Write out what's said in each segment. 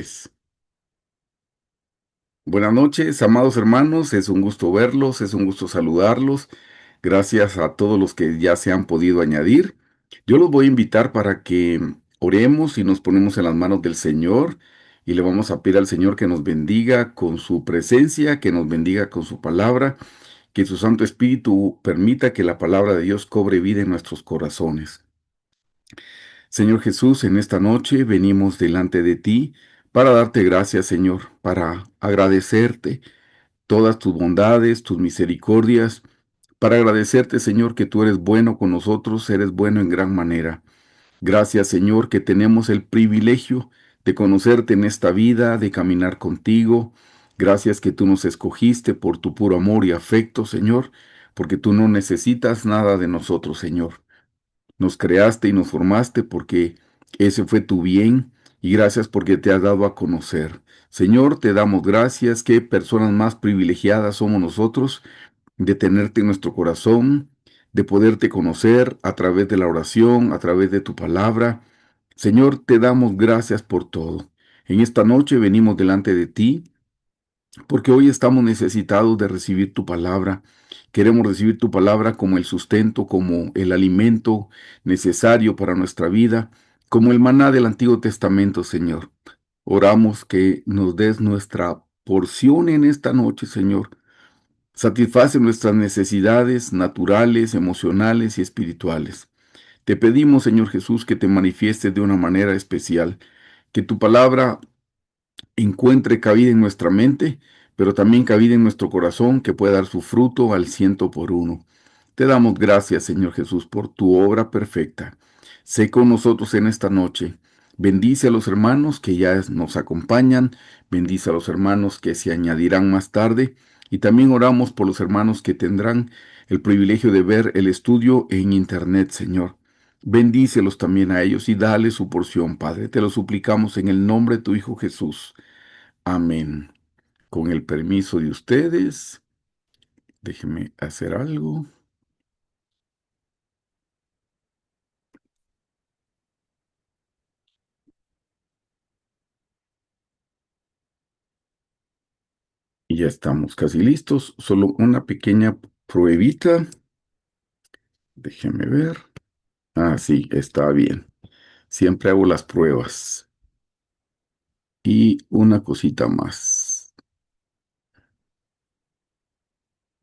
noches. Buenas noches, amados hermanos. Es un gusto verlos, es un gusto saludarlos. Gracias a todos los que ya se han podido añadir. Yo los voy a invitar para que oremos y nos ponemos en las manos del Señor y le vamos a pedir al Señor que nos bendiga con su presencia, que nos bendiga con su palabra, que su Santo Espíritu permita que la palabra de Dios cobre vida en nuestros corazones. Señor Jesús, en esta noche venimos delante de ti para darte gracias, Señor, para agradecerte todas tus bondades, tus misericordias, para agradecerte, Señor, que tú eres bueno con nosotros, eres bueno en gran manera. Gracias, Señor, que tenemos el privilegio de conocerte en esta vida, de caminar contigo. Gracias que tú nos escogiste por tu puro amor y afecto, Señor, porque tú no necesitas nada de nosotros, Señor. Nos creaste y nos formaste porque ese fue tu bien y gracias porque te has dado a conocer. Señor, te damos gracias, qué personas más privilegiadas somos nosotros de tenerte en nuestro corazón, de poderte conocer a través de la oración, a través de tu palabra. Señor, te damos gracias por todo. En esta noche venimos delante de ti porque hoy estamos necesitados de recibir tu palabra. Queremos recibir tu palabra como el sustento, como el alimento necesario para nuestra vida, como el maná del Antiguo Testamento, Señor. Oramos que nos des nuestra porción en esta noche, Señor. Satisface nuestras necesidades naturales, emocionales y espirituales. Te pedimos, Señor Jesús, que te manifiestes de una manera especial, que tu palabra encuentre cabida en nuestra mente, pero también cabida en nuestro corazón, que pueda dar su fruto al 100 por 1. Te damos gracias, Señor Jesús, por tu obra perfecta. Sé con nosotros en esta noche. Bendice a los hermanos que ya nos acompañan, bendice a los hermanos que se añadirán más tarde, y también oramos por los hermanos que tendrán el privilegio de ver el estudio en internet, Señor. Bendícelos también a ellos y dale su porción, Padre. Te lo suplicamos en el nombre de tu Hijo Jesús. Amén. Con el permiso de ustedes, déjenme hacer algo. Y ya estamos casi listos. Solo una pequeña pruebita. Déjenme ver. Ah, sí, está bien. Siempre hago las pruebas. Y una cosita más.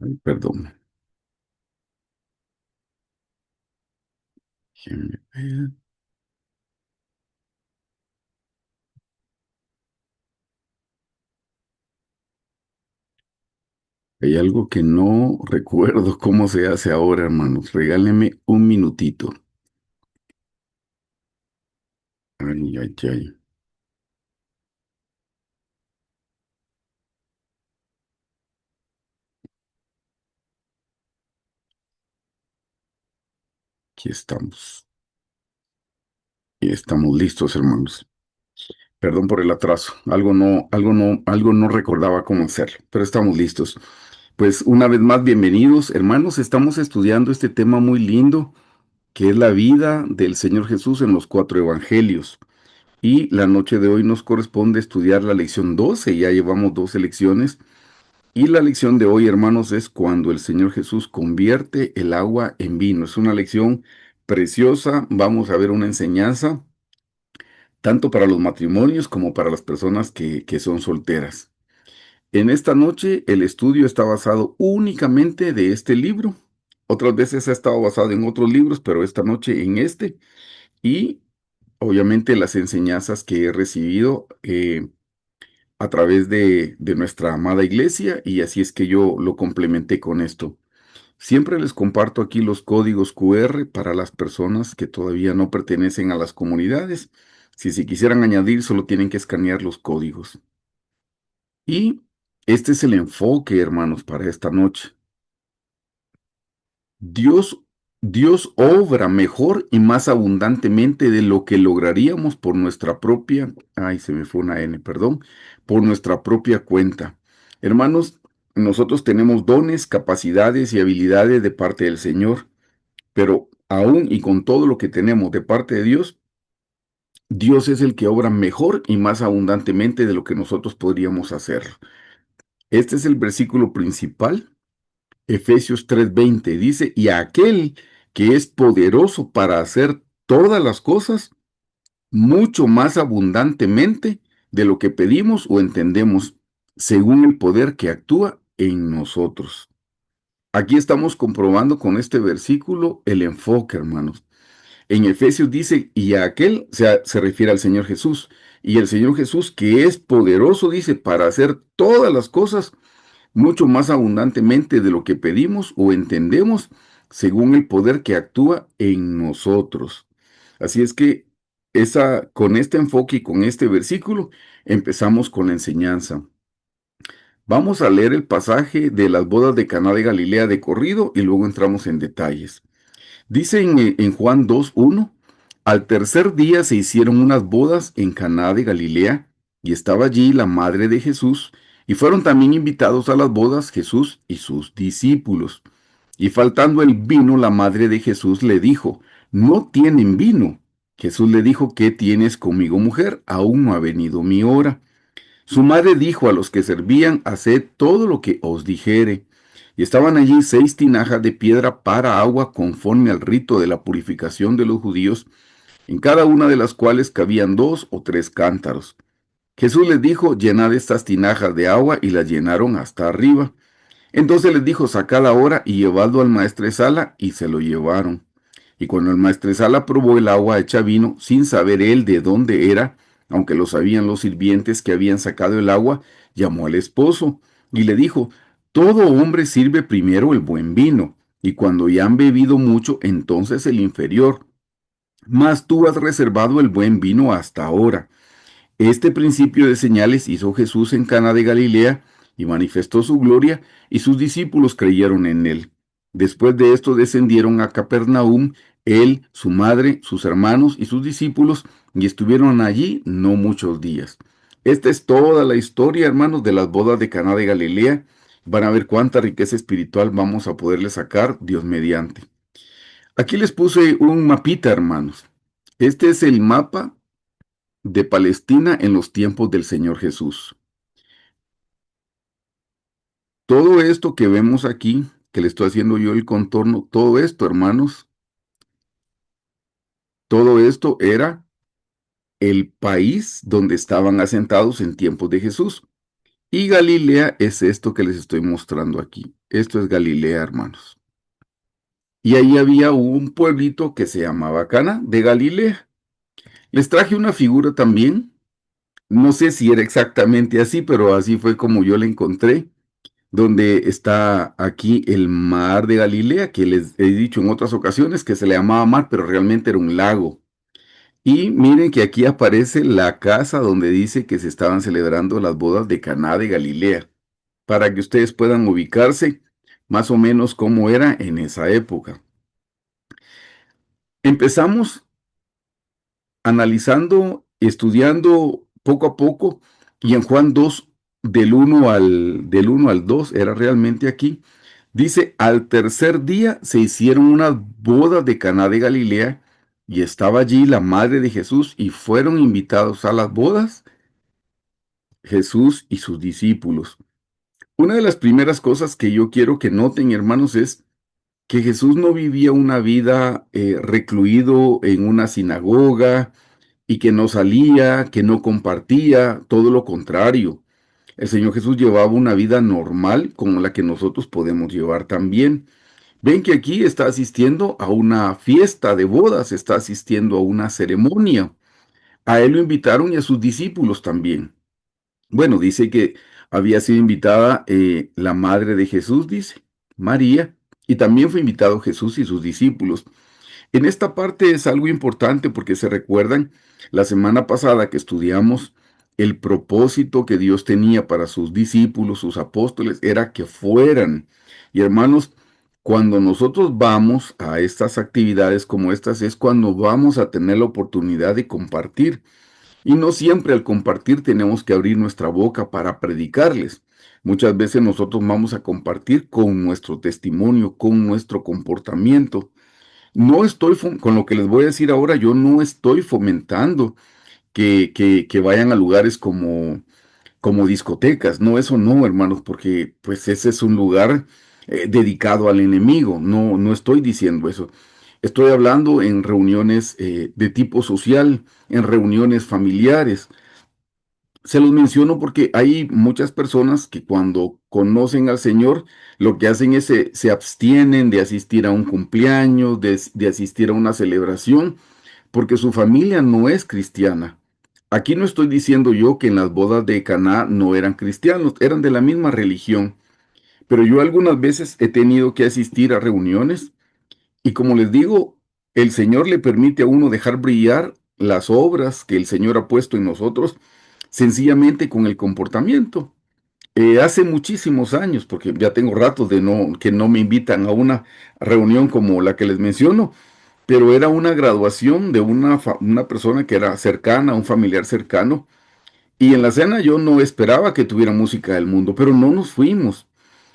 Ay, perdón. Déjenme ver. Hay algo que no recuerdo cómo se hace ahora, hermanos. Regálenme un minutito. Ay, ay, ay. Aquí estamos. Y estamos listos, hermanos. Perdón por el atraso. Algo no recordaba cómo hacerlo, pero estamos listos. Pues una vez más, bienvenidos, hermanos. Estamos estudiando este tema muy lindo, que es la vida del Señor Jesús en los cuatro evangelios. Y la noche de hoy nos corresponde estudiar la lección 12. Ya llevamos 12 lecciones. Y la lección de hoy, hermanos, es cuando el Señor Jesús convierte el agua en vino. Es una lección preciosa. Vamos a ver una enseñanza tanto para los matrimonios como para las personas que son solteras. En esta noche el estudio está basado únicamente de este libro. Otras veces ha estado basado en otros libros, pero esta noche en este. Y obviamente las enseñanzas que he recibido a través de nuestra amada iglesia, y así es que yo lo complementé con esto. Siempre les comparto aquí los códigos QR para las personas que todavía no pertenecen a las comunidades. Si se quisieran añadir, solo tienen que escanear los códigos. Y este es el enfoque, hermanos, para esta noche. Dios, Dios obra mejor y más abundantemente de lo que lograríamos por nuestra propia, ay, se me fue una N, perdón, por nuestra propia cuenta. Hermanos, nosotros tenemos dones, capacidades y habilidades de parte del Señor. Pero aún y con todo lo que tenemos de parte de Dios, Dios es el que obra mejor y más abundantemente de lo que nosotros podríamos hacer. Este es el versículo principal. Efesios 3:20 dice, y aquel que es poderoso para hacer todas las cosas mucho más abundantemente de lo que pedimos o entendemos, según el poder que actúa en nosotros. Aquí estamos comprobando con este versículo el enfoque, hermanos. En Efesios dice, y a aquel se refiere al Señor Jesús, y el Señor Jesús que es poderoso, dice, para hacer todas las cosas mucho más abundantemente de lo que pedimos o entendemos, según el poder que actúa en nosotros. Así es que con este enfoque y con este versículo empezamos con la enseñanza. Vamos a leer el pasaje de las bodas de Caná de Galilea de corrido y luego entramos en detalles. Dice en Juan 2:1, al tercer día se hicieron unas bodas en Caná de Galilea y estaba allí la madre de Jesús y fueron también invitados a las bodas Jesús y sus discípulos. Y faltando el vino, la madre de Jesús le dijo, no tienen vino. Jesús le dijo, ¿qué tienes conmigo, mujer? Aún no ha venido mi hora. Su madre dijo a los que servían, haced todo lo que os dijere. Y estaban allí 6 tinajas de piedra para agua conforme al rito de la purificación de los judíos, en cada una de las cuales cabían 2 o 3 cántaros. Jesús les dijo, llenad estas tinajas de agua, y las llenaron hasta arriba. Entonces les dijo, sacad ahora y llevadlo al maestresala, y se lo llevaron. Y cuando el maestresala probó el agua hecha vino, sin saber él de dónde era, aunque lo sabían los sirvientes que habían sacado el agua, llamó al esposo y le dijo, todo hombre sirve primero el buen vino, y cuando ya han bebido mucho, entonces el inferior. Mas tú has reservado el buen vino hasta ahora. Este principio de señales hizo Jesús en Cana de Galilea y manifestó su gloria, y sus discípulos creyeron en él. Después de esto descendieron a Capernaum, él, su madre, sus hermanos y sus discípulos, y estuvieron allí no muchos días. Esta es toda la historia, hermanos, de las bodas de Caná de Galilea. Van a ver cuánta riqueza espiritual vamos a poderle sacar, Dios mediante. Aquí les puse un mapita, hermanos. Este es el mapa de Palestina en los tiempos del Señor Jesús. Todo esto que vemos aquí, que le estoy haciendo yo el contorno, todo esto, hermanos, todo esto era el país donde estaban asentados en tiempos de Jesús. Y Galilea es esto que les estoy mostrando aquí. Esto es Galilea, hermanos. Y ahí había un pueblito que se llamaba Cana de Galilea. Les traje una figura también. No sé si era exactamente así, pero así fue como yo la encontré, donde está aquí el mar de Galilea, que les he dicho en otras ocasiones que se le llamaba mar, pero realmente era un lago. Y miren que aquí aparece la casa donde dice que se estaban celebrando las bodas de Caná de Galilea, para que ustedes puedan ubicarse más o menos cómo era en esa época. Empezamos analizando, estudiando poco a poco, y en Juan 2, del uno al 2 era realmente aquí. Dice, al tercer día se hicieron unas bodas de Caná de Galilea, y estaba allí la madre de Jesús, y fueron invitados a las bodas Jesús y sus discípulos. Una de las primeras cosas que yo quiero que noten, hermanos, es que Jesús no vivía una vida recluido en una sinagoga, y que no salía, que no compartía, todo lo contrario. El Señor Jesús llevaba una vida normal como la que nosotros podemos llevar también. Ven que aquí está asistiendo a una fiesta de bodas, está asistiendo a una ceremonia. A él lo invitaron y a sus discípulos también. Bueno, dice que había sido invitada la madre de Jesús, dice, María, y también fue invitado Jesús y sus discípulos. En esta parte es algo importante porque se recuerdan la semana pasada que estudiamos el propósito que Dios tenía para sus discípulos, sus apóstoles, era que fueran. Y hermanos, cuando nosotros vamos a estas actividades como estas es cuando vamos a tener la oportunidad de compartir. Y no siempre al compartir tenemos que abrir nuestra boca para predicarles. Muchas veces nosotros vamos a compartir con nuestro testimonio, con nuestro comportamiento. No estoy, con lo que les voy a decir ahora, yo no estoy fomentando que vayan a lugares como discotecas. No, eso no, hermanos, porque pues ese es un lugar dedicado al enemigo. No, no estoy diciendo eso. Estoy hablando en reuniones de tipo social, en reuniones familiares. Se los menciono porque hay muchas personas que cuando conocen al Señor, lo que hacen es se abstienen de asistir a un cumpleaños, de asistir a una celebración, porque su familia no es cristiana. Aquí no estoy diciendo yo que en las bodas de Caná no eran cristianos, eran de la misma religión, pero yo algunas veces he tenido que asistir a reuniones y como les digo, el Señor le permite a uno dejar brillar las obras que el Señor ha puesto en nosotros, sencillamente con el comportamiento. Hace muchísimos años, porque ya tengo ratos de que no me invitan a una reunión como la que les menciono, pero era una graduación de una persona que era cercana, un familiar cercano, y en la cena yo no esperaba que tuviera música del mundo, pero no nos fuimos.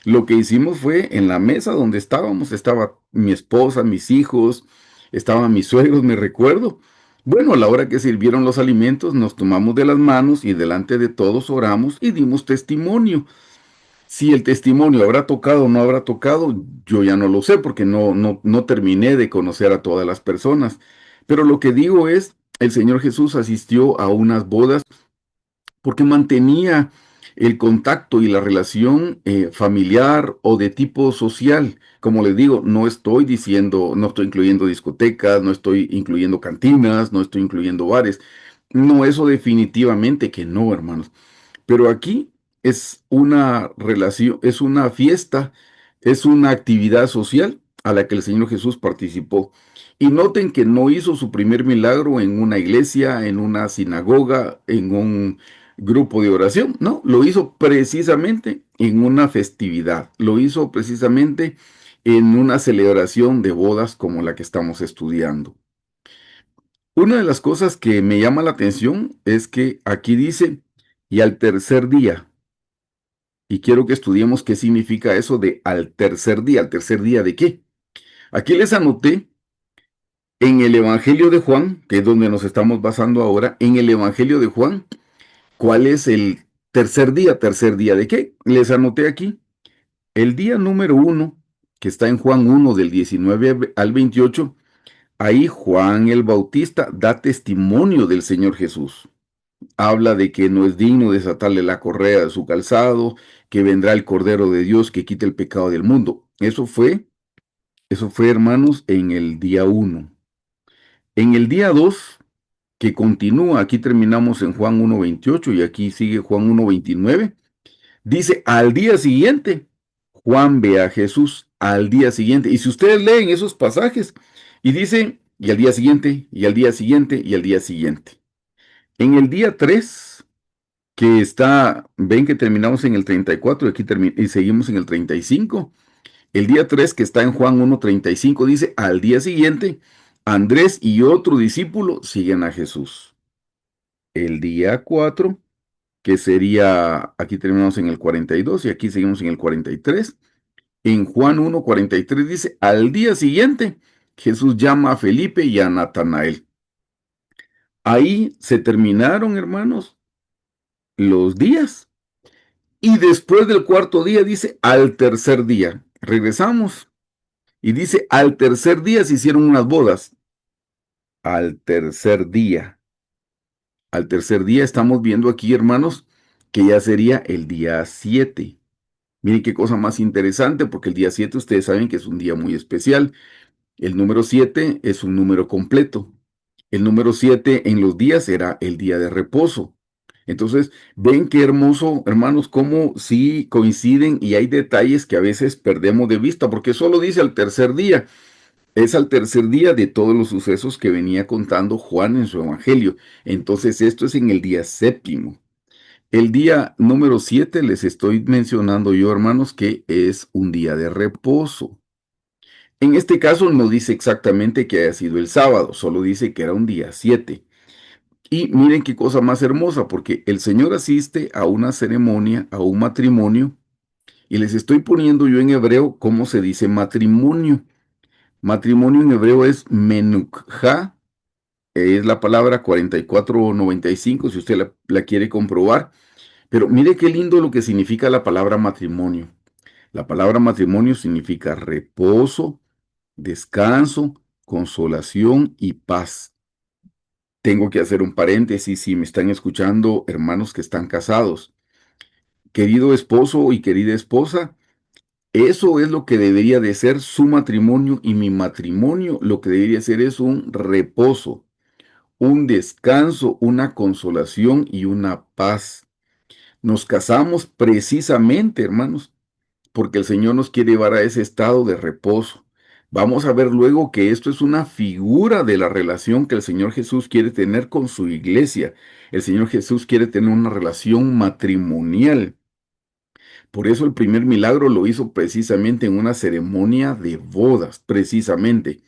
Lo que hicimos fue en la mesa donde estábamos, estaba mi esposa, mis hijos, estaban mis suegros, me recuerdo. Bueno, a la hora que sirvieron los alimentos, nos tomamos de las manos y delante de todos oramos y dimos testimonio. Si el testimonio habrá tocado o no habrá tocado, yo ya no lo sé porque no terminé de conocer a todas las personas. Pero lo que digo es, el Señor Jesús asistió a unas bodas porque mantenía el contacto y la relación familiar o de tipo social. Como les digo, no estoy diciendo, no estoy incluyendo discotecas, no estoy incluyendo cantinas, no estoy incluyendo bares. No, eso definitivamente que no, hermanos. Pero aquí es una relación, es una fiesta, es una actividad social a la que el Señor Jesús participó. Y noten que no hizo su primer milagro en una iglesia, en una sinagoga, en un grupo de oración, no, lo hizo precisamente en una festividad, lo hizo precisamente en una celebración de bodas como la que estamos estudiando. Una de las cosas que me llama la atención es que aquí dice, y al tercer día, y quiero que estudiemos qué significa eso de al tercer día de qué. Aquí les anoté en el Evangelio de Juan, que es donde nos estamos basando ahora, en el Evangelio de Juan, ¿cuál es el tercer día de qué? Les anoté aquí, el día número uno, que está en Juan 1 del 19 al 28, ahí Juan el Bautista da testimonio del Señor Jesús. Habla de que no es digno desatarle la correa de su calzado, que vendrá el Cordero de Dios que quite el pecado del mundo. Eso fue, hermanos, en el día uno. En el día 2 que continúa, aquí terminamos en Juan 1:28 y aquí sigue Juan 1:29, dice, al día siguiente, Juan ve a Jesús al día siguiente. Y si ustedes leen esos pasajes, y dice, y al día siguiente, y al día siguiente, y al día siguiente. En el día 3 que está, ven que terminamos en el 34 y aquí y seguimos en el 35. El día 3 que está en Juan 1:35 dice, al día siguiente, Andrés y otro discípulo siguen a Jesús. El día 4 que sería, aquí terminamos en el 42 y aquí seguimos en el 43. En Juan 1:43 dice, al día siguiente, Jesús llama a Felipe y a Natanael. Ahí se terminaron, hermanos, los días. Y después del cuarto día dice, al tercer día. Regresamos. Y dice, al tercer día se hicieron unas bodas. Al tercer día. Al tercer día estamos viendo aquí, hermanos, que ya sería el día 7. Miren qué cosa más interesante, porque el día 7 ustedes saben que es un día muy especial. El número 7 es un número completo. El número 7 en los días era el día de reposo. Entonces, ven qué hermoso, hermanos, cómo sí coinciden y hay detalles que a veces perdemos de vista, porque solo dice al tercer día. Es al tercer día de todos los sucesos que venía contando Juan en su evangelio. Entonces, esto es en el día séptimo. El día número 7 les estoy mencionando yo, hermanos, que es un día de reposo. En este caso no dice exactamente que haya sido el sábado, solo dice que era un día 7. Y miren qué cosa más hermosa, porque el Señor asiste a una ceremonia, a un matrimonio, y les estoy poniendo yo en hebreo cómo se dice matrimonio. Matrimonio en hebreo es menukha, es la palabra 4495, si usted la quiere comprobar. Pero mire qué lindo lo que significa la palabra matrimonio. La palabra matrimonio significa reposo, descanso, consolación y paz. Tengo que hacer un paréntesis si me están escuchando hermanos que están casados. Querido esposo y querida esposa, eso es lo que debería de ser su matrimonio y mi matrimonio. Lo que debería ser es un reposo, un descanso, una consolación y una paz. Nos casamos precisamente, hermanos, porque el Señor nos quiere llevar a ese estado de reposo. Vamos a ver luego que esto es una figura de la relación que el Señor Jesús quiere tener con su iglesia. El Señor Jesús quiere tener una relación matrimonial. Por eso el primer milagro lo hizo precisamente en una ceremonia de bodas, precisamente.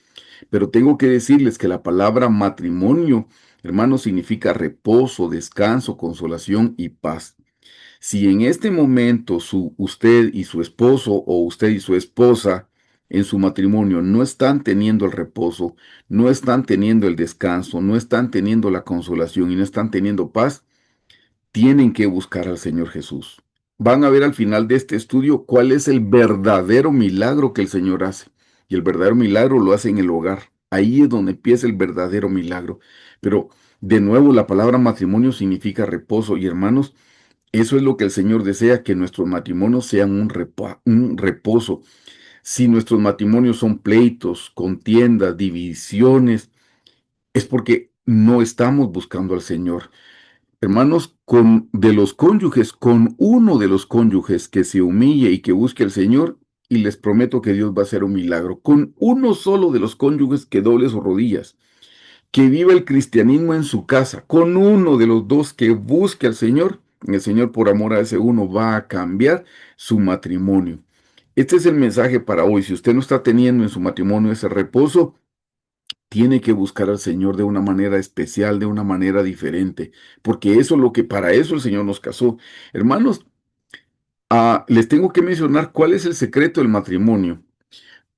Pero tengo que decirles que la palabra matrimonio, hermanos, significa reposo, descanso, consolación y paz. Si en este momento usted y su esposo o usted y su esposa en su matrimonio no están teniendo el reposo, no están teniendo el descanso, no están teniendo la consolación y no están teniendo paz, tienen que buscar al Señor Jesús. Van a ver al final de este estudio cuál es el verdadero milagro que el Señor hace. Y el verdadero milagro lo hace en el hogar. Ahí es donde empieza el verdadero milagro. Pero de nuevo la palabra matrimonio significa reposo. Y hermanos, eso es lo que el Señor desea, que nuestros matrimonios sean un reposo. Si nuestros matrimonios son pleitos, contiendas, divisiones, es porque no estamos buscando al Señor. Hermanos, de los cónyuges, con uno de los cónyuges que se humille y que busque al Señor, y les prometo que Dios va a hacer un milagro. Con uno solo de los cónyuges que doble sus rodillas, que viva el cristianismo en su casa, con uno de los dos que busque al Señor, el Señor por amor a ese uno va a cambiar su matrimonio. Este es el mensaje para hoy. Si usted no está teniendo en su matrimonio ese reposo, tiene que buscar al Señor de una manera especial, de una manera diferente, porque eso es lo que para eso el Señor nos casó. Hermanos, les tengo que mencionar cuál es el secreto del matrimonio.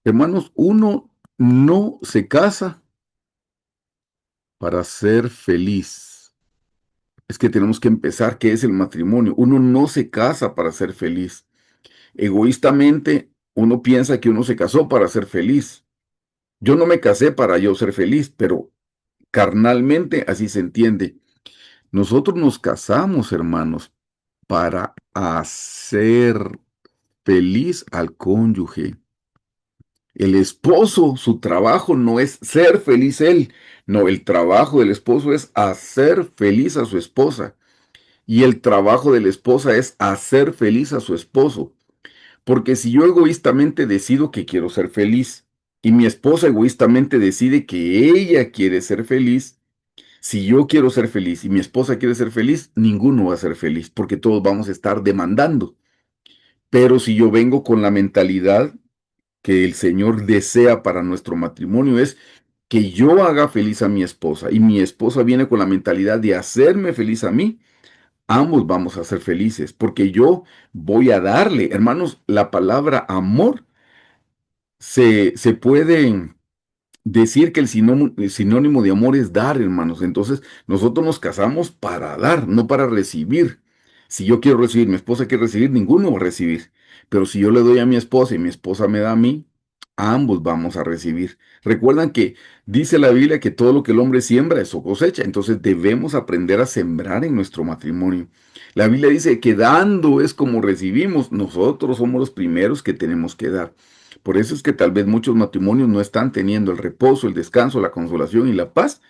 Hermanos, uno no se casa para ser feliz. Es que tenemos que empezar qué es el matrimonio. Uno no se casa para ser feliz. Egoístamente, uno piensa que uno se casó para ser feliz. Yo no me casé para yo ser feliz, pero carnalmente así se entiende. Nosotros nos casamos, hermanos, para hacer feliz al cónyuge. El esposo, su trabajo no es ser feliz él, no, el trabajo del esposo es hacer feliz a su esposa. Y el trabajo de la esposa es hacer feliz a su esposo. Porque si yo egoístamente decido que quiero ser feliz y mi esposa egoístamente decide que ella quiere ser feliz, si yo quiero ser feliz y mi esposa quiere ser feliz, ninguno va a ser feliz porque todos vamos a estar demandando. Pero si yo vengo con la mentalidad que el Señor desea para nuestro matrimonio es que yo haga feliz a mi esposa y mi esposa viene con la mentalidad de hacerme feliz a mí, ambos vamos a ser felices porque yo voy a darle, hermanos, la palabra amor se puede decir que el sinónimo de amor es dar, hermanos. Entonces, nosotros nos casamos para dar, no para recibir. Si yo quiero recibir, mi esposa quiere recibir, ninguno va a recibir. Pero si yo le doy a mi esposa y mi esposa me da a mí, ambos vamos a recibir. Recuerdan que dice la Biblia que todo lo que el hombre siembra, eso cosecha. Entonces debemos aprender a sembrar en nuestro matrimonio. La Biblia dice que dando es como recibimos. Nosotros somos los primeros que tenemos que dar. Por eso es que tal vez muchos matrimonios no están teniendo el reposo, el descanso, la consolación y la paz,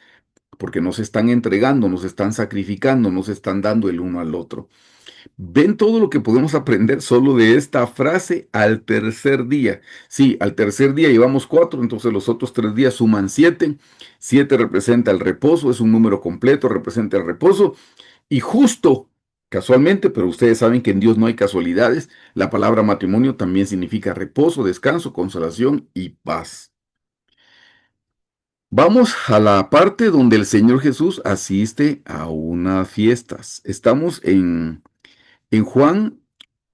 porque no se están entregando, no se están sacrificando, no se están dando el uno al otro. Ven todo lo que podemos aprender solo de esta frase al tercer día. Sí, al tercer día llevamos 4, entonces los otros 3 días suman 7. 7 representa el reposo, es un número completo, representa el reposo. Y justo, casualmente, pero ustedes saben que en Dios no hay casualidades, la palabra matrimonio también significa reposo, descanso, consolación y paz. Vamos a la parte donde el Señor Jesús asiste a unas fiestas. Estamos en Juan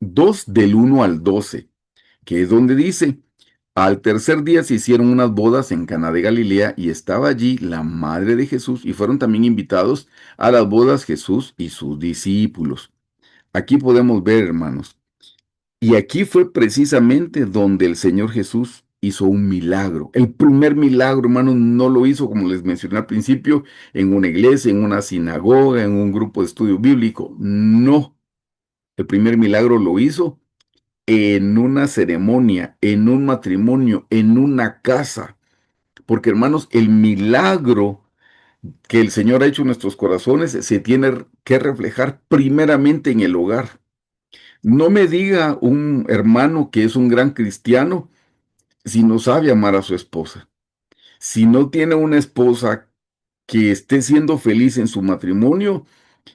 2 del 1 al 12, que es donde dice, Al tercer día se hicieron unas bodas en Caná de Galilea y estaba allí la madre de Jesús y fueron también invitados a las bodas Jesús y sus discípulos. Aquí podemos ver, hermanos, y aquí fue precisamente donde el Señor Jesús hizo un milagro. El primer milagro, hermanos, no lo hizo, como les mencioné al principio, en una iglesia, en una sinagoga, en un grupo de estudio bíblico. No, el primer milagro lo hizo en una ceremonia, en un matrimonio, en una casa. Porque, hermanos, el milagro que el Señor ha hecho en nuestros corazones se tiene que reflejar primeramente en el hogar. No me diga un hermano que es un gran cristiano si no sabe amar a su esposa, si no tiene una esposa que esté siendo feliz en su matrimonio,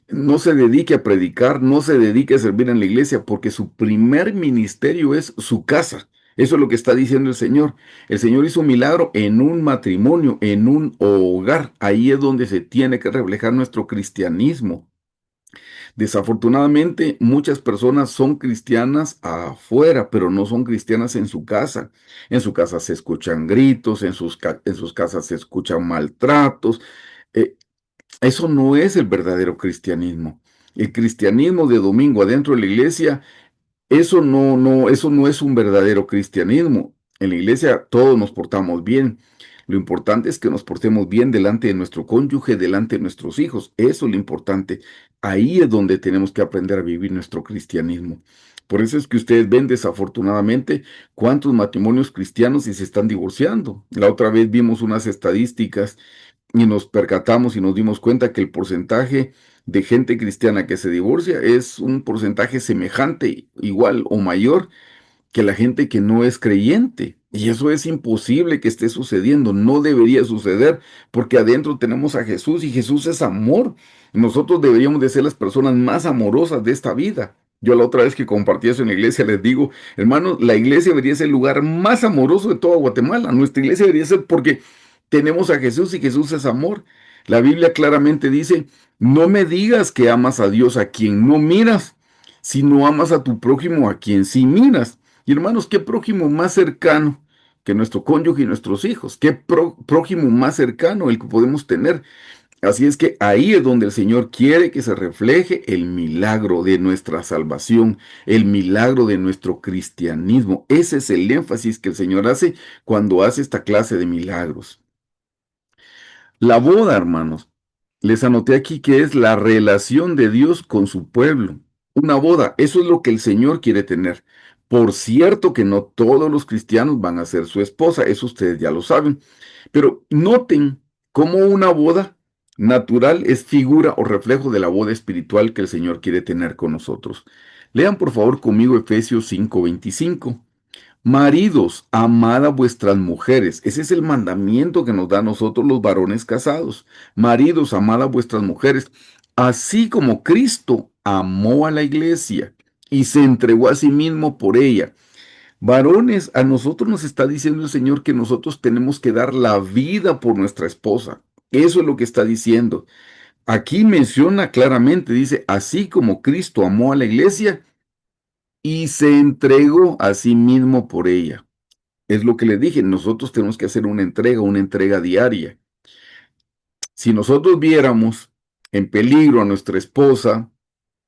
no se dedique a predicar, no se dedique a servir en la iglesia, porque su primer ministerio es su casa. Eso es lo que está diciendo el Señor. El Señor hizo un milagro en un matrimonio, en un hogar. Ahí es donde se tiene que reflejar nuestro cristianismo. Desafortunadamente, muchas personas son cristianas afuera, pero no son cristianas en su casa. En su casa se escuchan gritos, en sus casas se escuchan maltratos. Eh, Eso no es el verdadero cristianismo. El cristianismo de domingo adentro de la iglesia, eso no es un verdadero cristianismo. En la iglesia todos nos portamos bien. Lo importante es que nos portemos bien delante de nuestro cónyuge, delante de nuestros hijos. Eso es lo importante. Ahí es donde tenemos que aprender a vivir nuestro cristianismo. Por eso es que ustedes ven desafortunadamente cuántos matrimonios cristianos y se están divorciando. La otra vez vimos unas estadísticas y nos percatamos y nos dimos cuenta que el porcentaje de gente cristiana que se divorcia es un porcentaje semejante, igual o mayor que la gente que no es creyente. Y eso es imposible que esté sucediendo, no debería suceder, porque adentro tenemos a Jesús y Jesús es amor. Nosotros deberíamos de ser las personas más amorosas de esta vida. Yo la otra vez que compartí eso en la iglesia les digo, hermanos, la iglesia debería ser el lugar más amoroso de toda Guatemala. Nuestra iglesia debería ser porque tenemos a Jesús y Jesús es amor. La Biblia claramente dice, no me digas que amas a Dios a quien no miras, sino amas a tu prójimo a quien sí miras. Y hermanos, ¿qué prójimo más cercano que nuestro cónyuge y nuestros hijos? ¿Qué prójimo más cercano el que podemos tener? Así es que ahí es donde el Señor quiere que se refleje el milagro de nuestra salvación, el milagro de nuestro cristianismo. Ese es el énfasis que el Señor hace cuando hace esta clase de milagros. La boda, hermanos, les anoté aquí que es la relación de Dios con su pueblo. Una boda, eso es lo que el Señor quiere tener. Por cierto que no todos los cristianos van a ser su esposa, eso ustedes ya lo saben. Pero noten cómo una boda natural es figura o reflejo de la boda espiritual que el Señor quiere tener con nosotros. Lean por favor conmigo Efesios 5:25. Maridos, amad a vuestras mujeres. Ese es el mandamiento que nos da a nosotros los varones casados. Maridos, amad a vuestras mujeres, así como Cristo amó a la iglesia y se entregó a sí mismo por ella. Varones, a nosotros nos está diciendo el Señor que nosotros tenemos que dar la vida por nuestra esposa. Eso es lo que está diciendo. Aquí menciona claramente, dice, así como Cristo amó a la iglesia y se entregó a sí mismo por ella. Es lo que le dije, nosotros tenemos que hacer una entrega diaria. Si nosotros viéramos en peligro a nuestra esposa,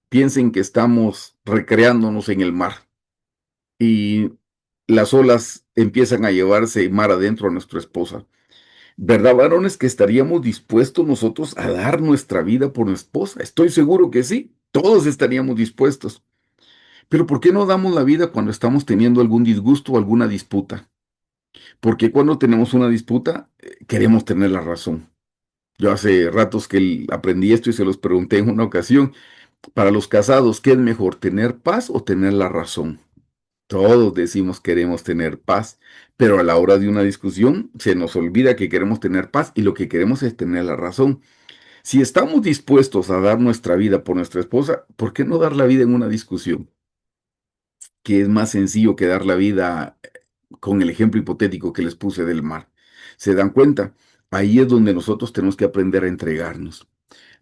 piensen que estamos recreándonos en el mar y las olas empiezan a llevarse mar adentro a nuestra esposa. ¿Verdad, varones, que estaríamos dispuestos nosotros a dar nuestra vida por nuestra esposa? Estoy seguro que sí, todos estaríamos dispuestos. Pero ¿por qué no damos la vida cuando estamos teniendo algún disgusto o alguna disputa? Porque cuando tenemos una disputa, queremos tener la razón. Yo hace ratos que aprendí esto y se los pregunté en una ocasión. Para los casados, ¿qué es mejor, tener paz o tener la razón? Todos decimos queremos tener paz, pero a la hora de una discusión se nos olvida que queremos tener paz y lo que queremos es tener la razón. Si estamos dispuestos a dar nuestra vida por nuestra esposa, ¿por qué no dar la vida en una discusión? Que es más sencillo que dar la vida con el ejemplo hipotético que les puse del mar. ¿Se dan cuenta? Ahí es donde nosotros tenemos que aprender a entregarnos.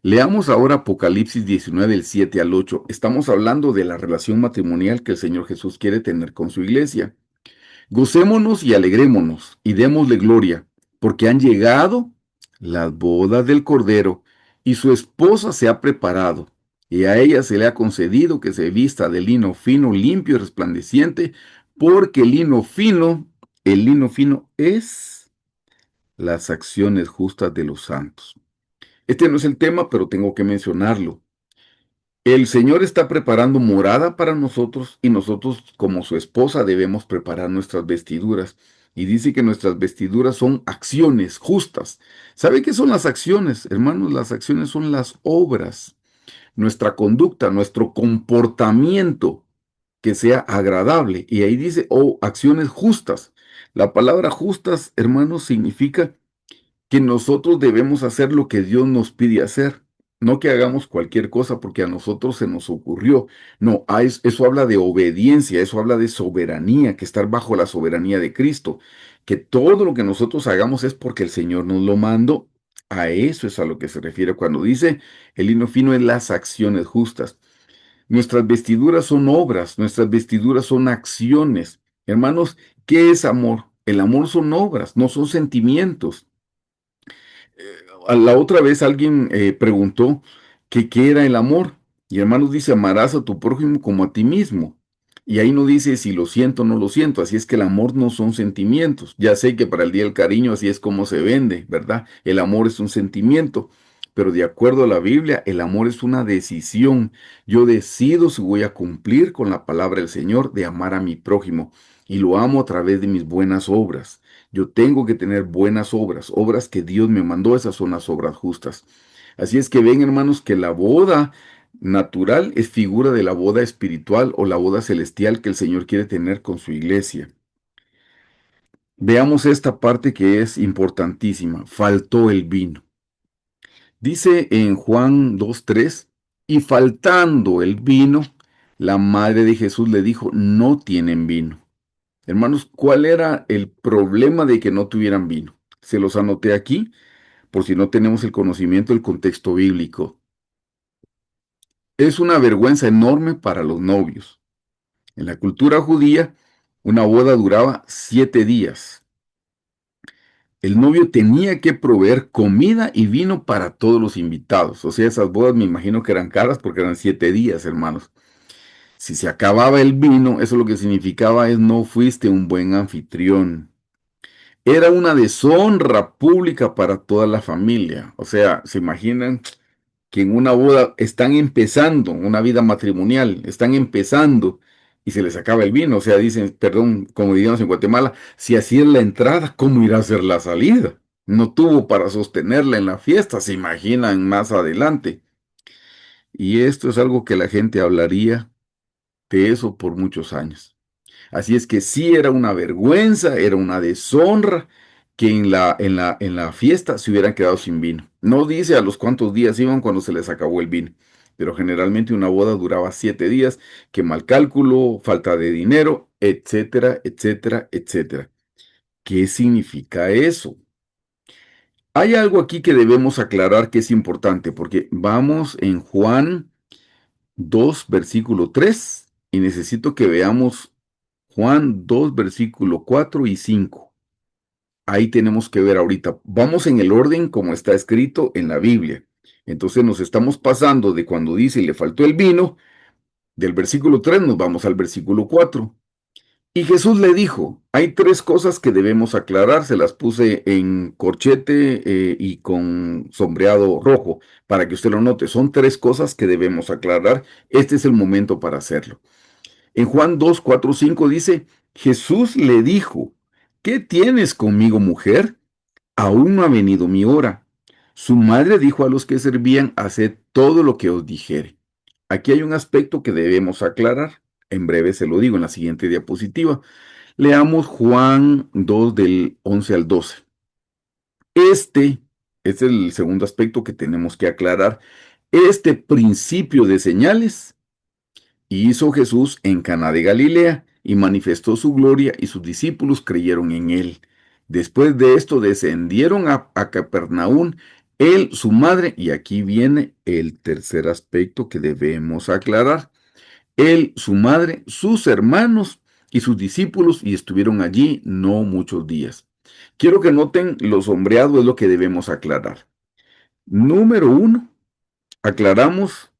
Leamos ahora Apocalipsis 19, el 7 al 8. Estamos hablando de la relación matrimonial que el Señor Jesús quiere tener con su iglesia. Gocémonos y alegrémonos y démosle gloria, porque han llegado las bodas del Cordero y su esposa se ha preparado, y a ella se le ha concedido que se vista de lino fino, limpio y resplandeciente, porque el lino fino es las acciones justas de los santos. Este no es el tema, pero tengo que mencionarlo. El Señor está preparando morada para nosotros y nosotros como su esposa debemos preparar nuestras vestiduras. Y dice que nuestras vestiduras son acciones justas. ¿Sabe qué son las acciones? Hermanos, las acciones son las obras, nuestra conducta, nuestro comportamiento que sea agradable. Y ahí dice, oh, acciones justas. La palabra justas, hermanos, significa que nosotros debemos hacer lo que Dios nos pide hacer, no que hagamos cualquier cosa porque a nosotros se nos ocurrió. No, eso habla de obediencia, eso habla de soberanía, que estar bajo la soberanía de Cristo, que todo lo que nosotros hagamos es porque el Señor nos lo mandó. A eso es a lo que se refiere cuando dice el lino fino es las acciones justas. Nuestras vestiduras son obras, nuestras vestiduras son acciones. Hermanos, ¿qué es amor? El amor son obras, no son sentimientos. La otra vez alguien preguntó que qué era el amor. Y hermanos dice, amarás a tu prójimo como a ti mismo. Y ahí no dice si lo siento o no lo siento. Así es que el amor no son sentimientos. Ya sé que para el Día del Cariño así es como se vende, ¿verdad? El amor es un sentimiento. Pero de acuerdo a la Biblia, el amor es una decisión. Yo decido si voy a cumplir con la palabra del Señor de amar a mi prójimo. Y lo amo a través de mis buenas obras. Yo tengo que tener buenas obras, obras que Dios me mandó, esas son las obras justas. Así es que ven, hermanos, que la boda natural es figura de la boda espiritual o la boda celestial que el Señor quiere tener con su iglesia. Veamos esta parte que es importantísima. Faltó el vino. Dice en Juan 2:3, y faltando el vino, la madre de Jesús le dijo, no tienen vino. Hermanos, ¿cuál era el problema de que no tuvieran vino? Se los anoté aquí por si no tenemos el conocimiento del contexto bíblico. Es una vergüenza enorme para los novios. En la cultura judía, una boda duraba 7 días. El novio tenía que proveer comida y vino para todos los invitados. O sea, esas bodas me imagino que eran caras porque eran 7 días, hermanos. Si se acababa el vino, eso lo que significaba es no fuiste un buen anfitrión. Era una deshonra pública para toda la familia. O sea, ¿se imaginan que en una boda están empezando, una vida matrimonial, están empezando y se les acaba el vino? O sea, dicen, perdón, como diríamos en Guatemala, si así es la entrada, ¿cómo irá a ser la salida? No tuvo para sostenerla en la fiesta, se imaginan más adelante. Y esto es algo que la gente hablaría de eso por muchos años. Así es que sí era una vergüenza, era una deshonra que en la fiesta se hubieran quedado sin vino. No dice a los cuántos días iban cuando se les acabó el vino, pero generalmente una boda duraba 7 días, que mal cálculo, falta de dinero, etcétera, etcétera, etcétera. ¿Qué significa eso? Hay algo aquí que debemos aclarar que es importante, porque vamos en Juan 2, versículo 3, y necesito que veamos Juan 2, versículo 4 y 5. Ahí tenemos que ver ahorita. Vamos en el orden como está escrito en la Biblia. Entonces nos estamos pasando de cuando dice le faltó el vino, del versículo 3 nos vamos al versículo 4. Y Jesús le dijo, hay 3 cosas que debemos aclarar, se las puse en corchete y con sombreado rojo para que usted lo note. Son 3 cosas que debemos aclarar. Este es el momento para hacerlo. En Juan 2, 4, 5 dice, Jesús le dijo, ¿qué tienes conmigo, mujer? Aún no ha venido mi hora. Su madre dijo a los que servían, haced todo lo que os dijere. Aquí hay un aspecto que debemos aclarar. En breve se lo digo en la siguiente diapositiva. Leamos Juan 2 del 11 al 12. Este es el segundo aspecto que tenemos que aclarar. Este principio de señales hizo Jesús en Caná de Galilea y manifestó su gloria y sus discípulos creyeron en él. Después de esto descendieron a Capernaum, él, su madre, y aquí viene el tercer aspecto que debemos aclarar. Él, su madre, sus hermanos y sus discípulos y estuvieron allí no muchos días. Quiero que noten lo sombreado es lo que debemos aclarar. Número uno, aclaramos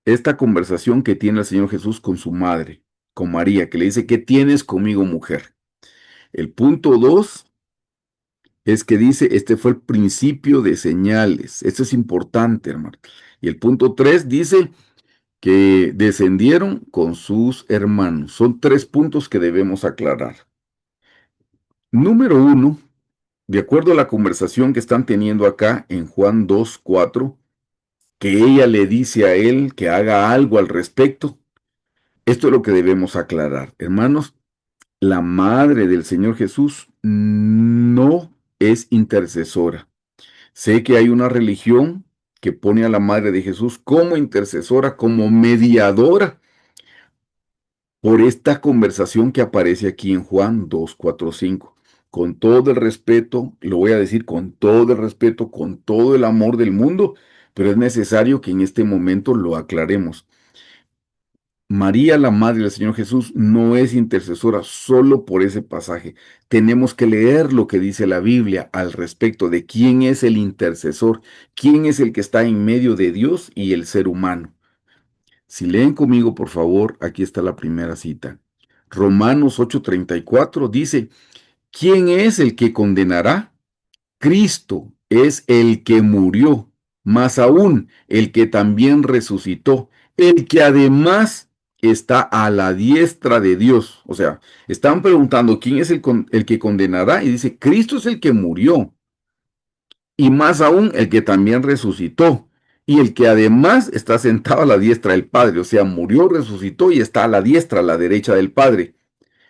esta conversación que tiene el Señor Jesús con su madre, con María, que le dice, ¿qué tienes conmigo, mujer? El punto dos es que dice, este fue el principio de señales. Esto es importante, hermano. Y el punto tres dice que descendieron con sus hermanos. Son tres puntos que debemos aclarar. Número uno, de acuerdo a la conversación que están teniendo acá en Juan 2:4, que ella le dice a él que haga algo al respecto. Esto es lo que debemos aclarar. Hermanos, la madre del Señor Jesús no es intercesora. Sé que hay una religión que pone a la madre de Jesús como intercesora, como mediadora por esta conversación que aparece aquí en Juan 2:4-5. Con todo el respeto, lo voy a decir con todo el respeto, con todo el amor del mundo, pero es necesario que en este momento lo aclaremos. María, la madre del Señor Jesús, no es intercesora solo por ese pasaje. Tenemos que leer lo que dice la Biblia al respecto de quién es el intercesor, quién es el que está en medio de Dios y el ser humano. Si leen conmigo, por favor, aquí está la primera cita. Romanos 8:34 dice, ¿quién es el que condenará? Cristo es el que murió, más aún el que también resucitó, el que además está a la diestra de Dios. O sea, están preguntando quién es el que condenará y dice, Cristo es el que murió y más aún el que también resucitó y el que además está sentado a la diestra del Padre. O sea, murió, resucitó y está a la diestra, a la derecha del Padre.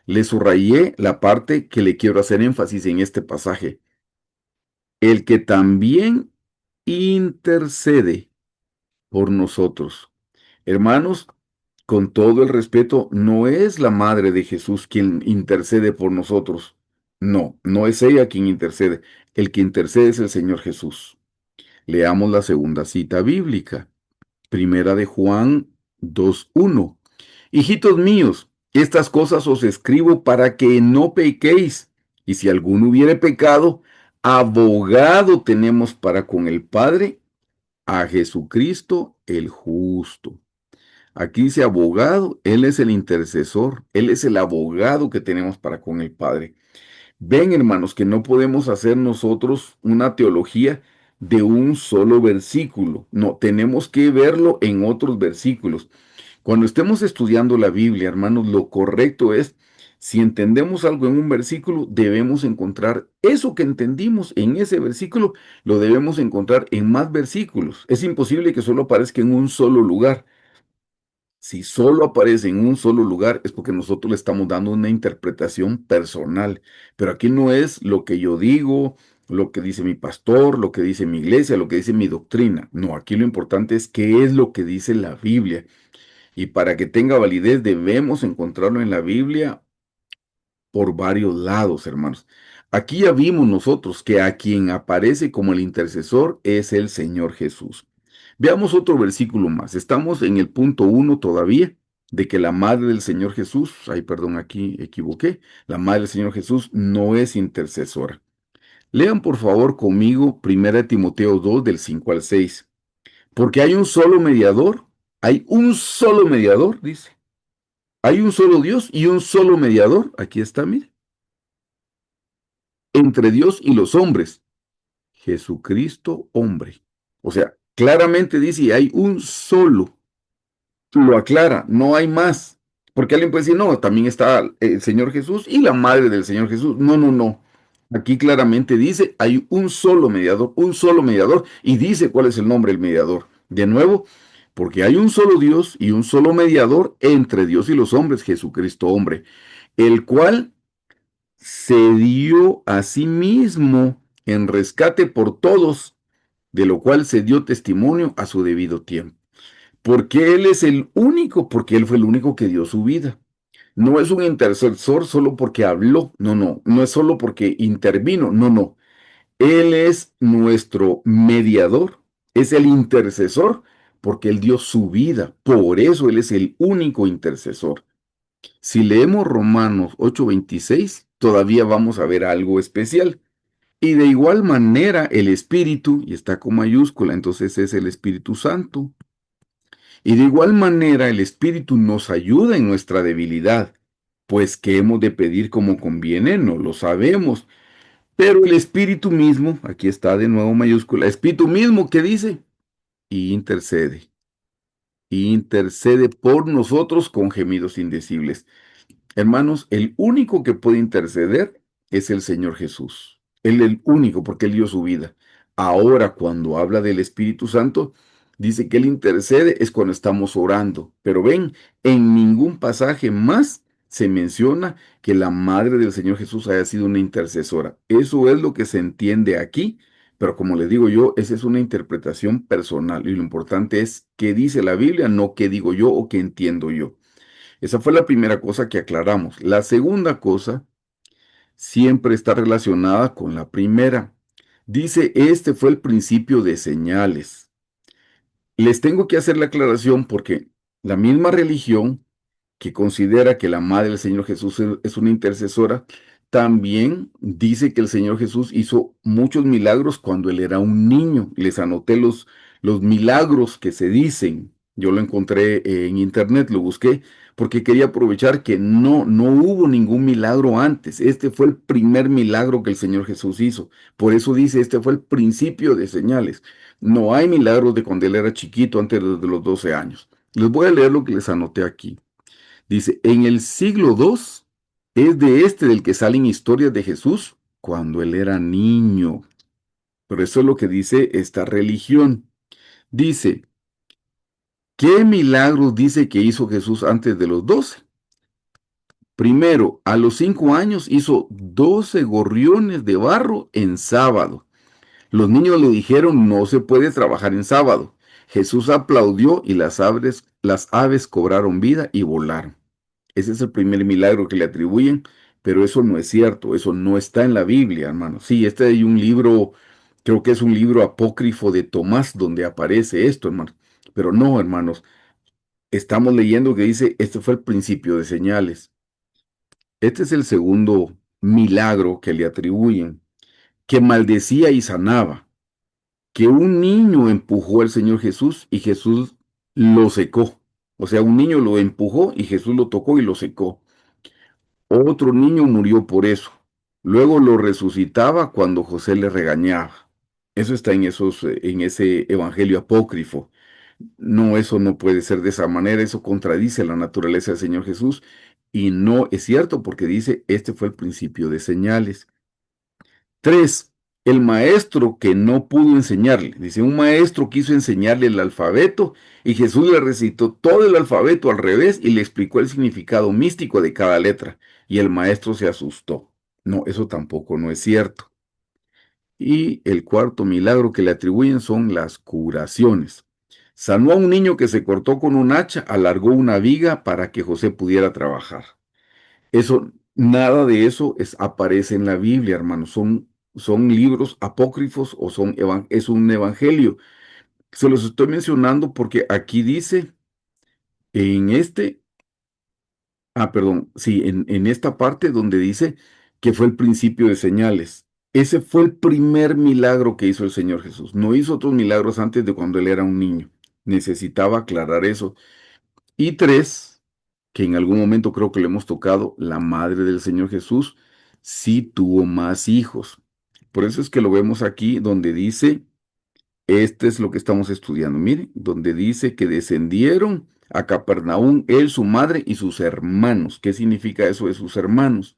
Le subrayé la parte que le quiero hacer énfasis en este pasaje. El que también intercede por nosotros. Hermanos, con todo el respeto, no es la madre de Jesús quien intercede por nosotros. No, no es ella quien intercede. El que intercede es el Señor Jesús. Leamos la segunda cita bíblica. Primera de Juan 2:1. Hijitos míos, estas cosas os escribo para que no pequéis. Y si alguno hubiere pecado, abogado tenemos para con el Padre, a Jesucristo el justo. Aquí dice abogado, Él es el intercesor, Él es el abogado que tenemos para con el Padre. Ven, hermanos, que no podemos hacer nosotros una teología de un solo versículo. No, tenemos que verlo en otros versículos. Cuando estemos estudiando la Biblia, hermanos, lo correcto es, si entendemos algo en un versículo, debemos encontrar eso que entendimos en ese versículo, lo debemos encontrar en más versículos. Es imposible que solo aparezca en un solo lugar. Si solo aparece en un solo lugar es porque nosotros le estamos dando una interpretación personal. Pero aquí no es lo que yo digo, lo que dice mi pastor, lo que dice mi iglesia, lo que dice mi doctrina. No, aquí lo importante es qué es lo que dice la Biblia. Y para que tenga validez debemos encontrarlo en la Biblia por varios lados, hermanos. Aquí ya vimos nosotros que a quien aparece como el intercesor es el Señor Jesús. Veamos otro versículo más. Estamos en el punto 1 todavía de que la madre del Señor Jesús, ay, perdón, aquí equivoqué, la madre del Señor Jesús no es intercesora. Lean por favor conmigo 1 Timoteo 2 del 5 al 6. Porque hay un solo mediador, dice. Hay un solo Dios y un solo mediador. Aquí está, mire. Entre Dios y los hombres. Jesucristo, hombre. O sea, claramente dice, hay un solo. Lo aclara, no hay más. Porque alguien puede decir, no, también está el Señor Jesús y la madre del Señor Jesús. No, no, no. Aquí claramente dice, hay un solo mediador, y dice cuál es el nombre del mediador. De nuevo, porque hay un solo Dios y un solo mediador entre Dios y los hombres, Jesucristo hombre, el cual se dio a sí mismo en rescate por todos, de lo cual se dio testimonio a su debido tiempo. Porque Él es el único, porque Él fue el único que dio su vida. No es un intercesor solo porque habló, no, no, no es solo porque intervino, no, no. Él es nuestro mediador, es el intercesor, porque Él dio su vida. Por eso Él es el único intercesor. Si leemos Romanos 8:26, todavía vamos a ver algo especial. Y de igual manera el Espíritu, y está con mayúscula, entonces es el Espíritu Santo. Y de igual manera el Espíritu nos ayuda en nuestra debilidad, pues que hemos de pedir como conviene, no lo sabemos. Pero el Espíritu mismo, aquí está de nuevo mayúscula, Espíritu mismo que dice, y intercede por nosotros con gemidos indecibles. Hermanos, el único que puede interceder es el Señor Jesús. Él es el único, porque Él dio su vida. Ahora, cuando habla del Espíritu Santo, dice que Él intercede es cuando estamos orando. Pero ven, en ningún pasaje más se menciona que la madre del Señor Jesús haya sido una intercesora. Eso es lo que se entiende aquí, pero como les digo yo, esa es una interpretación personal y lo importante es qué dice la Biblia, no qué digo yo o qué entiendo yo. Esa fue la primera cosa que aclaramos. La segunda cosa siempre está relacionada con la primera. Dice, este fue el principio de señales. Les tengo que hacer la aclaración porque la misma religión que considera que la madre del Señor Jesús es una intercesora, también dice que el Señor Jesús hizo muchos milagros cuando él era un niño. Les anoté los milagros que se dicen. Yo lo encontré en internet, lo busqué, porque quería aprovechar que no hubo ningún milagro antes. Este fue el primer milagro que el Señor Jesús hizo. Por eso dice, este fue el principio de señales. No hay milagros de cuando él era chiquito, antes de los 12 años. Les voy a leer lo que les anoté aquí. Dice, en el siglo II es de este del que salen historias de Jesús cuando él era niño. Pero eso es lo que dice esta religión. Dice, ¿qué milagros dice que hizo Jesús antes de los 12? Primero, a los 5 años hizo 12 gorriones de barro en sábado. Los niños le dijeron, no se puede trabajar en sábado. Jesús aplaudió y las aves cobraron vida y volaron. Ese es el primer milagro que le atribuyen, pero eso no es cierto, eso no está en la Biblia, hermano. Sí, este hay un libro, creo que es un libro apócrifo de Tomás donde aparece esto, hermano. Pero no, hermanos, estamos leyendo que dice, este fue el principio de señales. Este es el segundo milagro que le atribuyen, que maldecía y sanaba, que un niño empujó al Señor Jesús y Jesús lo secó. O sea, un niño lo empujó y Jesús lo tocó y lo secó. Otro niño murió por eso. Luego lo resucitaba cuando José le regañaba. Eso está en ese evangelio apócrifo. No, eso no puede ser de esa manera. Eso contradice la naturaleza del Señor Jesús. Y no es cierto porque dice, este fue el principio de señales. 3. El maestro que no pudo enseñarle. Dice, un maestro quiso enseñarle el alfabeto y Jesús le recitó todo el alfabeto al revés y le explicó el significado místico de cada letra. Y el maestro se asustó. No, eso tampoco no es cierto. Y el cuarto milagro que le atribuyen son las curaciones. Sanó a un niño que se cortó con un hacha, alargó una viga para que José pudiera trabajar. Eso, nada de eso aparece en la Biblia, hermanos. Son libros apócrifos o es un evangelio. Se los estoy mencionando porque aquí dice, en este, perdón, sí, en esta parte donde dice que fue el principio de señales. Ese fue el primer milagro que hizo el Señor Jesús. No hizo otros milagros antes de cuando él era un niño. Necesitaba aclarar eso. Y 3, que en algún momento creo que le hemos tocado, la madre del Señor Jesús sí tuvo más hijos. Por eso es que lo vemos aquí donde dice, este es lo que estamos estudiando, mire, donde dice que descendieron a Capernaum, él, su madre y sus hermanos. ¿Qué significa eso de sus hermanos?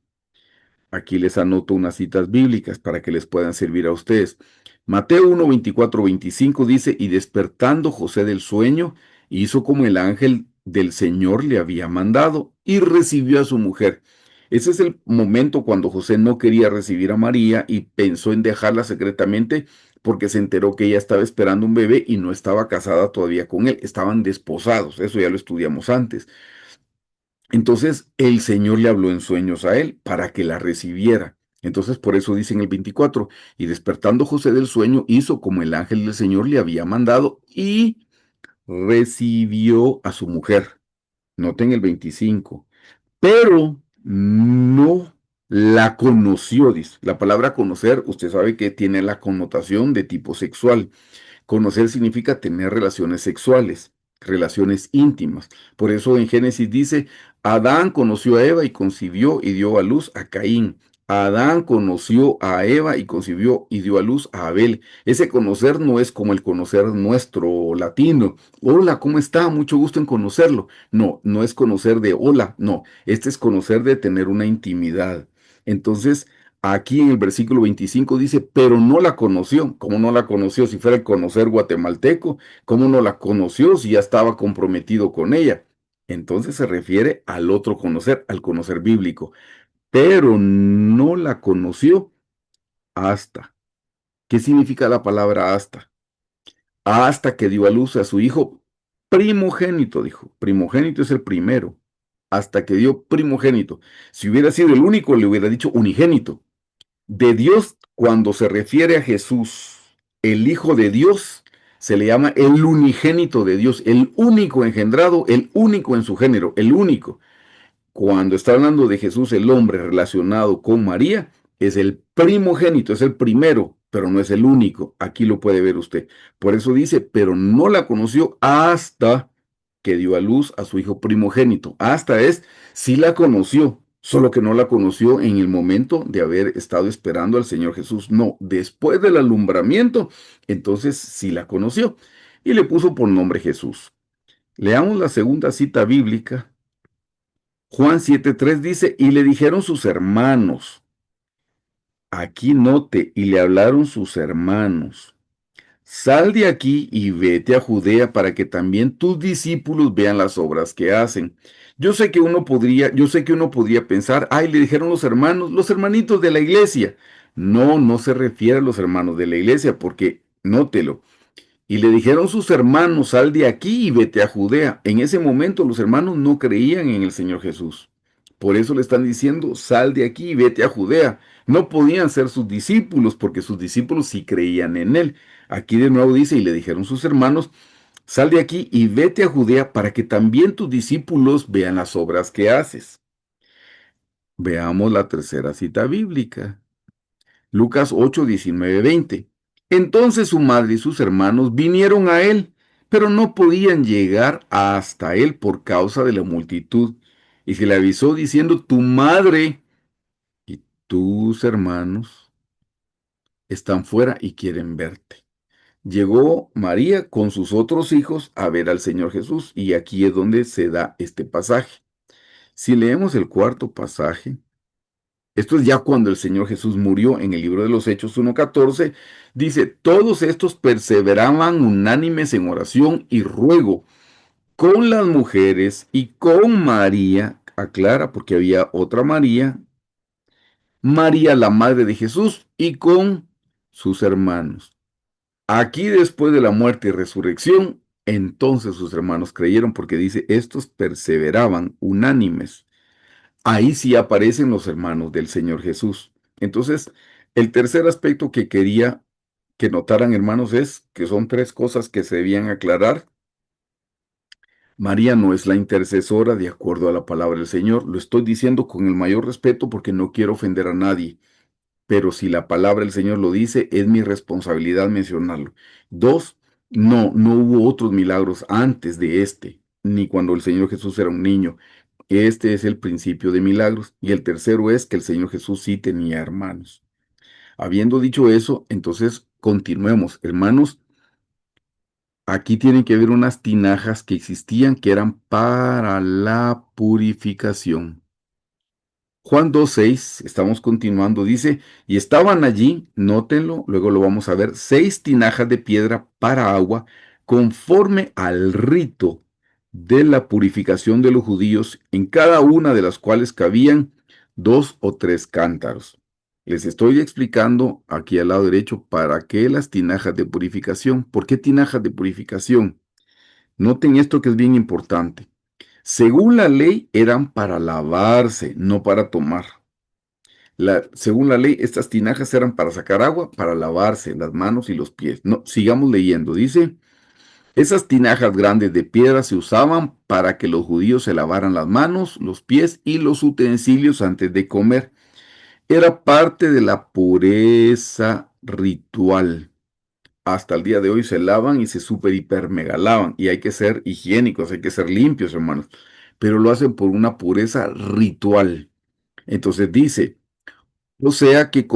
Aquí les anoto unas citas bíblicas para que les puedan servir a ustedes. Mateo 1, 24, 25 dice, y despertando José del sueño, hizo como el ángel del Señor le había mandado y recibió a su mujer. Ese es el momento cuando José no quería recibir a María y pensó en dejarla secretamente porque se enteró que ella estaba esperando un bebé y no estaba casada todavía con él. Estaban desposados, eso ya lo estudiamos antes. Entonces el Señor le habló en sueños a él para que la recibiera. Entonces por eso dice en el 24, y despertando José del sueño, hizo como el ángel del Señor le había mandado y recibió a su mujer. Noten el 25. pero no la conoció, dice. La palabra conocer, usted sabe que tiene la connotación de tipo sexual. Conocer significa tener relaciones sexuales, relaciones íntimas. Por eso en Génesis dice, Adán conoció a Eva y concibió y dio a luz a Caín. Adán conoció a Eva y concibió y dio a luz a Abel. Ese conocer no es como el conocer nuestro latino. Hola, ¿cómo está? Mucho gusto en conocerlo. No, no es conocer de hola, no. Este es conocer de tener una intimidad. Entonces, aquí en el versículo 25 dice, pero no la conoció. ¿Cómo no la conoció? Si fuera el conocer guatemalteco, ¿cómo no la conoció si ya estaba comprometido con ella? Entonces se refiere al otro conocer, al conocer bíblico. Pero no la conoció hasta. ¿Qué significa la palabra hasta? Hasta que dio a luz a su hijo primogénito, dijo. Primogénito es el primero. Hasta que dio primogénito. Si hubiera sido el único, le hubiera dicho unigénito. De Dios, cuando se refiere a Jesús, el Hijo de Dios, se le llama el unigénito de Dios, el único engendrado, el único en su género, el único. Cuando está hablando de Jesús, el hombre relacionado con María, es el primogénito, es el primero, pero no es el único. Aquí lo puede ver usted. Por eso dice, pero no la conoció hasta que dio a luz a su hijo primogénito. Hasta es, sí la conoció, solo que no la conoció en el momento de haber estado esperando al Señor Jesús. No, después del alumbramiento, entonces sí la conoció y le puso por nombre Jesús. Leamos la segunda cita bíblica. Juan 7:3 dice, y le dijeron sus hermanos, aquí note, y le hablaron sus hermanos, sal de aquí y vete a Judea para que también tus discípulos vean las obras que hacen. Yo sé que uno podría pensar, ay, le dijeron los hermanos, los hermanitos de la iglesia. No, no se refiere a los hermanos de la iglesia, porque nótelo. Y le dijeron sus hermanos, sal de aquí y vete a Judea. En ese momento los hermanos no creían en el Señor Jesús. Por eso le están diciendo, sal de aquí y vete a Judea. No podían ser sus discípulos porque sus discípulos sí creían en él. Aquí de nuevo dice, y le dijeron sus hermanos, sal de aquí y vete a Judea para que también tus discípulos vean las obras que haces. Veamos la tercera cita bíblica. Lucas 8, 19, 20. Entonces su madre y sus hermanos vinieron a él, pero no podían llegar hasta él por causa de la multitud. Y se le avisó diciendo, tu madre y tus hermanos están fuera y quieren verte. Llegó María con sus otros hijos a ver al Señor Jesús, y aquí es donde se da este pasaje. Si leemos el cuarto pasaje, esto es ya cuando el Señor Jesús murió en el libro de los Hechos 1:14. Dice, todos estos perseveraban unánimes en oración y ruego con las mujeres y con María, aclara porque había otra María, María la madre de Jesús y con sus hermanos. Aquí después de la muerte y resurrección, entonces sus hermanos creyeron porque dice, estos perseveraban unánimes. Ahí sí aparecen los hermanos del Señor Jesús. Entonces, el tercer aspecto que quería que notaran, hermanos, es que son tres cosas que se debían aclarar. María no es la intercesora de acuerdo a la palabra del Señor. Lo estoy diciendo con el mayor respeto porque no quiero ofender a nadie. Pero si la palabra del Señor lo dice, es mi responsabilidad mencionarlo. Dos, no hubo otros milagros antes de este, ni cuando el Señor Jesús era un niño. Este es el principio de milagros. Y el tercero es que el Señor Jesús sí tenía hermanos. Habiendo dicho eso, entonces continuemos. Hermanos, aquí tienen que ver unas tinajas que existían que eran para la purificación. Juan 2:6, estamos continuando, dice, y estaban allí, nótenlo, luego lo vamos a ver, 6 tinajas de piedra para agua, conforme al rito de la purificación de los judíos, en cada una de las cuales cabían 2 o 3 cántaros. Les estoy explicando aquí al lado derecho para qué las tinajas de purificación. ¿Por qué tinajas de purificación? Noten esto que es bien importante. Según la ley, eran para lavarse, no para tomar. Según la ley, estas tinajas eran para sacar agua, para lavarse las manos y los pies. No, sigamos leyendo. Dice, Esas tinajas grandes de piedra se usaban para que los judíos se lavaran las manos, los pies y los utensilios antes de comer. Era parte de la pureza ritual. Hasta el día de hoy se lavan y se super hiper mega lavan. Y hay que ser higiénicos, hay que ser limpios, hermanos. Pero lo hacen por una pureza ritual. Entonces dice, o sea que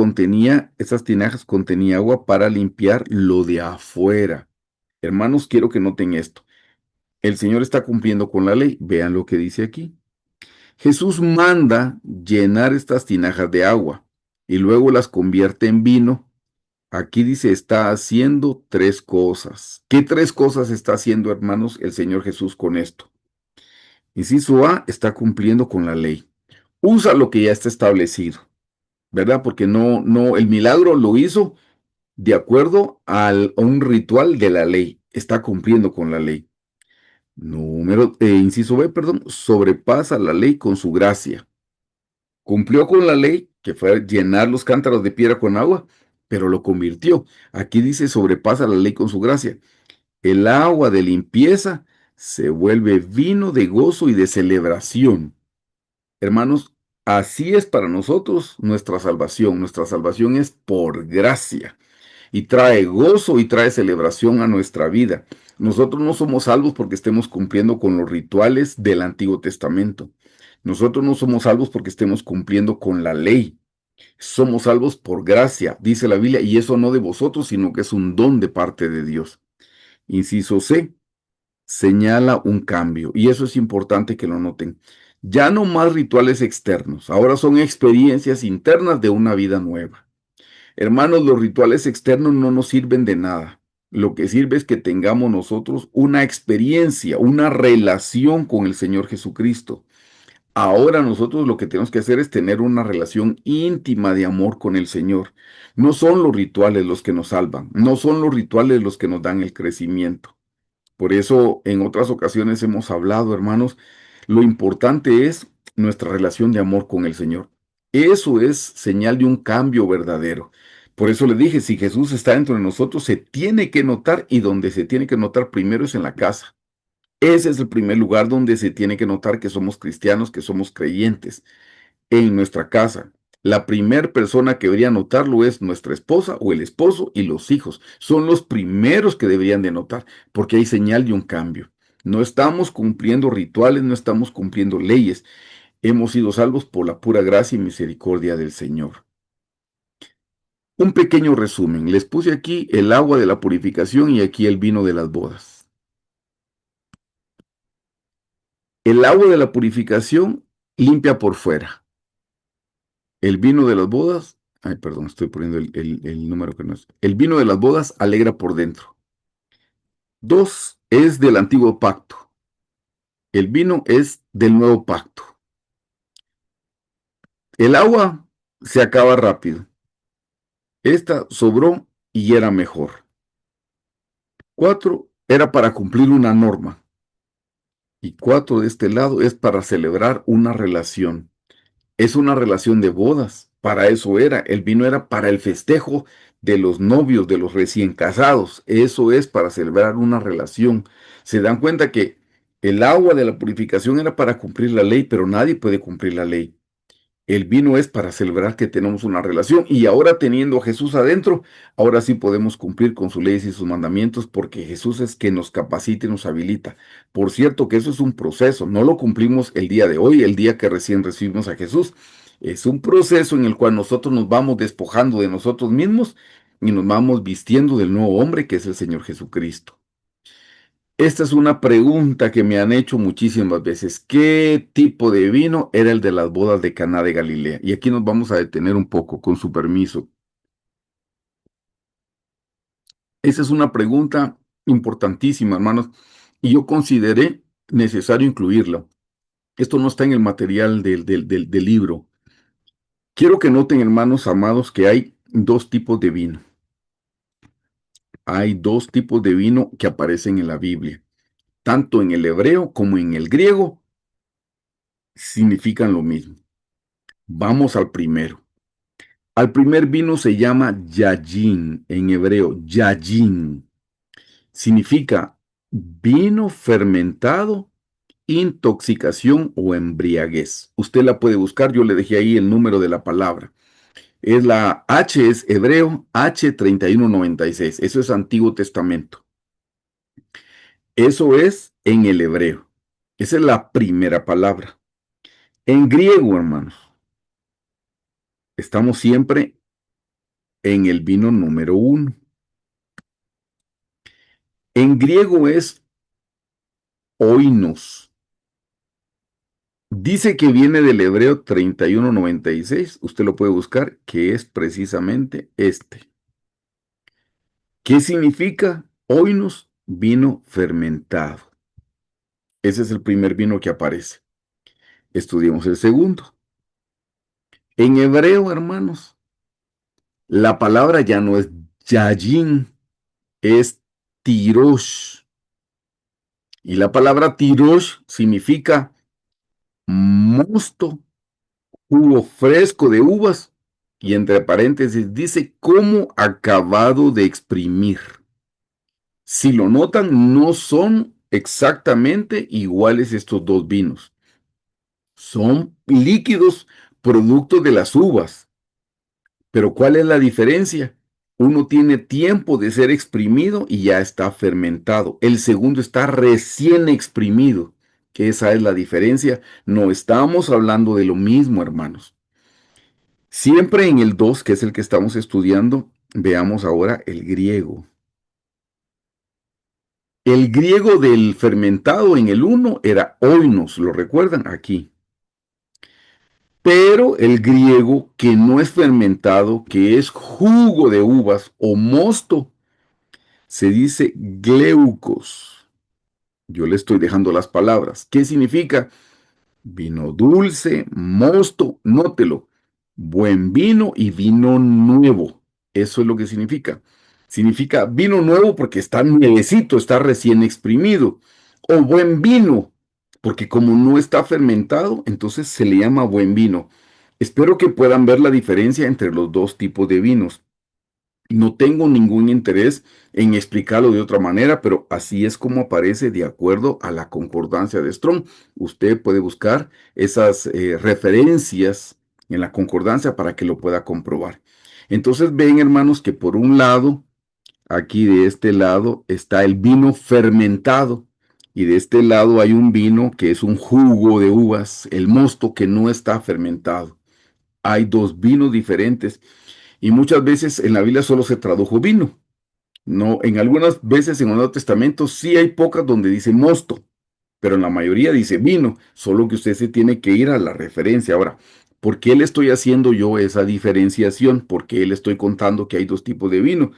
esas tinajas contenía agua para limpiar lo de afuera. Hermanos, quiero que noten esto. El Señor está cumpliendo con la ley. Vean lo que dice aquí. Jesús manda llenar estas tinajas de agua y luego las convierte en vino. Aquí dice, está haciendo tres cosas. ¿Qué tres cosas está haciendo, hermanos, el Señor Jesús con esto? Inciso A, está cumpliendo con la ley. Usa lo que ya está establecido, ¿verdad? Porque el milagro lo hizo de acuerdo a un ritual de la ley. Está cumpliendo con la ley. Inciso B, perdón, sobrepasa la ley con su gracia. Cumplió con la ley, que fue llenar los cántaros de piedra con agua, pero lo convirtió. Aquí dice, sobrepasa la ley con su gracia. El agua de limpieza se vuelve vino de gozo y de celebración. Hermanos, así es para nosotros nuestra salvación. Nuestra salvación es por gracia y trae gozo y trae celebración a nuestra vida. Nosotros no somos salvos porque estemos cumpliendo con los rituales del Antiguo Testamento. Nosotros no somos salvos porque estemos cumpliendo con la ley. Somos salvos por gracia, dice la Biblia, y eso no de vosotros, sino que es un don de parte de Dios. Inciso C, señala un cambio, y eso es importante que lo noten. Ya no más rituales externos, ahora son experiencias internas de una vida nueva. Hermanos, los rituales externos no nos sirven de nada. Lo que sirve es que tengamos nosotros una experiencia, una relación con el Señor Jesucristo. Ahora nosotros lo que tenemos que hacer es tener una relación íntima de amor con el Señor. No son los rituales los que nos salvan, no son los rituales los que nos dan el crecimiento. Por eso en otras ocasiones hemos hablado, hermanos, lo importante es nuestra relación de amor con el Señor. Eso es señal de un cambio verdadero. Por eso le dije, si Jesús está dentro de nosotros, se tiene que notar y donde se tiene que notar primero es en la casa. Ese es el primer lugar donde se tiene que notar que somos cristianos, que somos creyentes, en nuestra casa. La primera persona que debería notarlo es nuestra esposa o el esposo y los hijos. Son los primeros que deberían de notar, porque hay señal de un cambio. No estamos cumpliendo rituales, no estamos cumpliendo leyes. Hemos sido salvos por la pura gracia y misericordia del Señor. Un pequeño resumen. Les puse aquí el agua de la purificación y aquí el vino de las bodas. El agua de la purificación limpia por fuera. El vino de las bodas, ay, perdón, estoy poniendo el número que no es. El vino de las bodas alegra por dentro. Dos, es del antiguo pacto. El vino es del nuevo pacto. El agua se acaba rápido. Esta sobró y era mejor. Cuatro, era para cumplir una norma. Y cuatro de este lado es para celebrar una relación. Es una relación de bodas. Para eso era. El vino era para el festejo de los novios, de los recién casados. Eso es para celebrar una relación. Se dan cuenta que el agua de la purificación era para cumplir la ley, pero nadie puede cumplir la ley. El vino es para celebrar que tenemos una relación y ahora teniendo a Jesús adentro, ahora sí podemos cumplir con sus leyes y sus mandamientos porque Jesús es quien nos capacita y nos habilita. Por cierto que eso es un proceso, no lo cumplimos el día de hoy, el día que recién recibimos a Jesús. Es un proceso en el cual nosotros nos vamos despojando de nosotros mismos y nos vamos vistiendo del nuevo hombre que es el Señor Jesucristo. Esta es una pregunta que me han hecho muchísimas veces. ¿Qué tipo de vino era el de las bodas de Caná de Galilea? Y aquí nos vamos a detener un poco, con su permiso. Esa es una pregunta importantísima, hermanos, y yo consideré necesario incluirla. Esto no está en el material del libro. Quiero que noten, hermanos amados, que hay dos tipos de vino. Hay dos tipos de vino que aparecen en la Biblia. Tanto en el hebreo como en el griego significan lo mismo. Vamos al primero. Al primer vino se llama Yayin, en hebreo, Yayin. Significa Vino fermentado, intoxicación o embriaguez. Usted la puede buscar, yo le dejé ahí el número de la palabra. Es la H, es hebreo, H3196. Eso es Antiguo Testamento. Eso es en el hebreo. Esa es la primera palabra. En griego, hermanos, estamos siempre en el vino número uno. En griego es oinos. Dice que viene del hebreo 3196. Usted lo puede buscar, que es precisamente este. ¿Qué significa oinos? Vino fermentado. Ese es el primer vino que aparece. Estudiemos el segundo. En hebreo, hermanos, la palabra ya no es yayin, es tirosh. Y la palabra tirosh significa mosto, jugo fresco de uvas. Y entre paréntesis dice como acabado de exprimir. Si lo notan, no son exactamente iguales estos dos vinos. Son líquidos producto de las uvas. Pero ¿cuál es la diferencia? Uno tiene tiempo de ser exprimido y ya está fermentado. El segundo está recién exprimido. Esa es la diferencia. No estamos hablando de lo mismo, hermanos. Siempre en el 2, que es el que estamos estudiando, veamos ahora el griego. El griego del fermentado en el uno era oinos, ¿lo recuerdan? Aquí. Pero el griego que no es fermentado, que es jugo de uvas o mosto, se dice gleucos. Yo le estoy dejando las palabras. ¿Qué significa? Vino dulce, mosto, nótelo. Buen vino y vino nuevo. Eso es lo que significa. Significa vino nuevo porque está nuevecito, está recién exprimido. O buen vino, porque como no está fermentado, entonces se le llama buen vino. Espero que puedan ver la diferencia entre los dos tipos de vinos. No tengo ningún interés en explicarlo de otra manera, pero así es como aparece de acuerdo a la concordancia de Strong. Usted puede buscar esas referencias en la concordancia para que lo pueda comprobar. Entonces ven, hermanos, que por un lado, aquí de este lado está el vino fermentado y de este lado hay un vino que es un jugo de uvas, el mosto que no está fermentado. Hay dos vinos diferentes y muchas veces en la Biblia solo se tradujo vino. No, en algunas veces en el Nuevo Testamento sí hay pocas donde dice mosto, pero en la mayoría dice vino, solo que usted se tiene que ir a la referencia. Ahora, ¿por qué le estoy haciendo yo esa diferenciación? ¿Por qué le estoy contando que hay dos tipos de vino?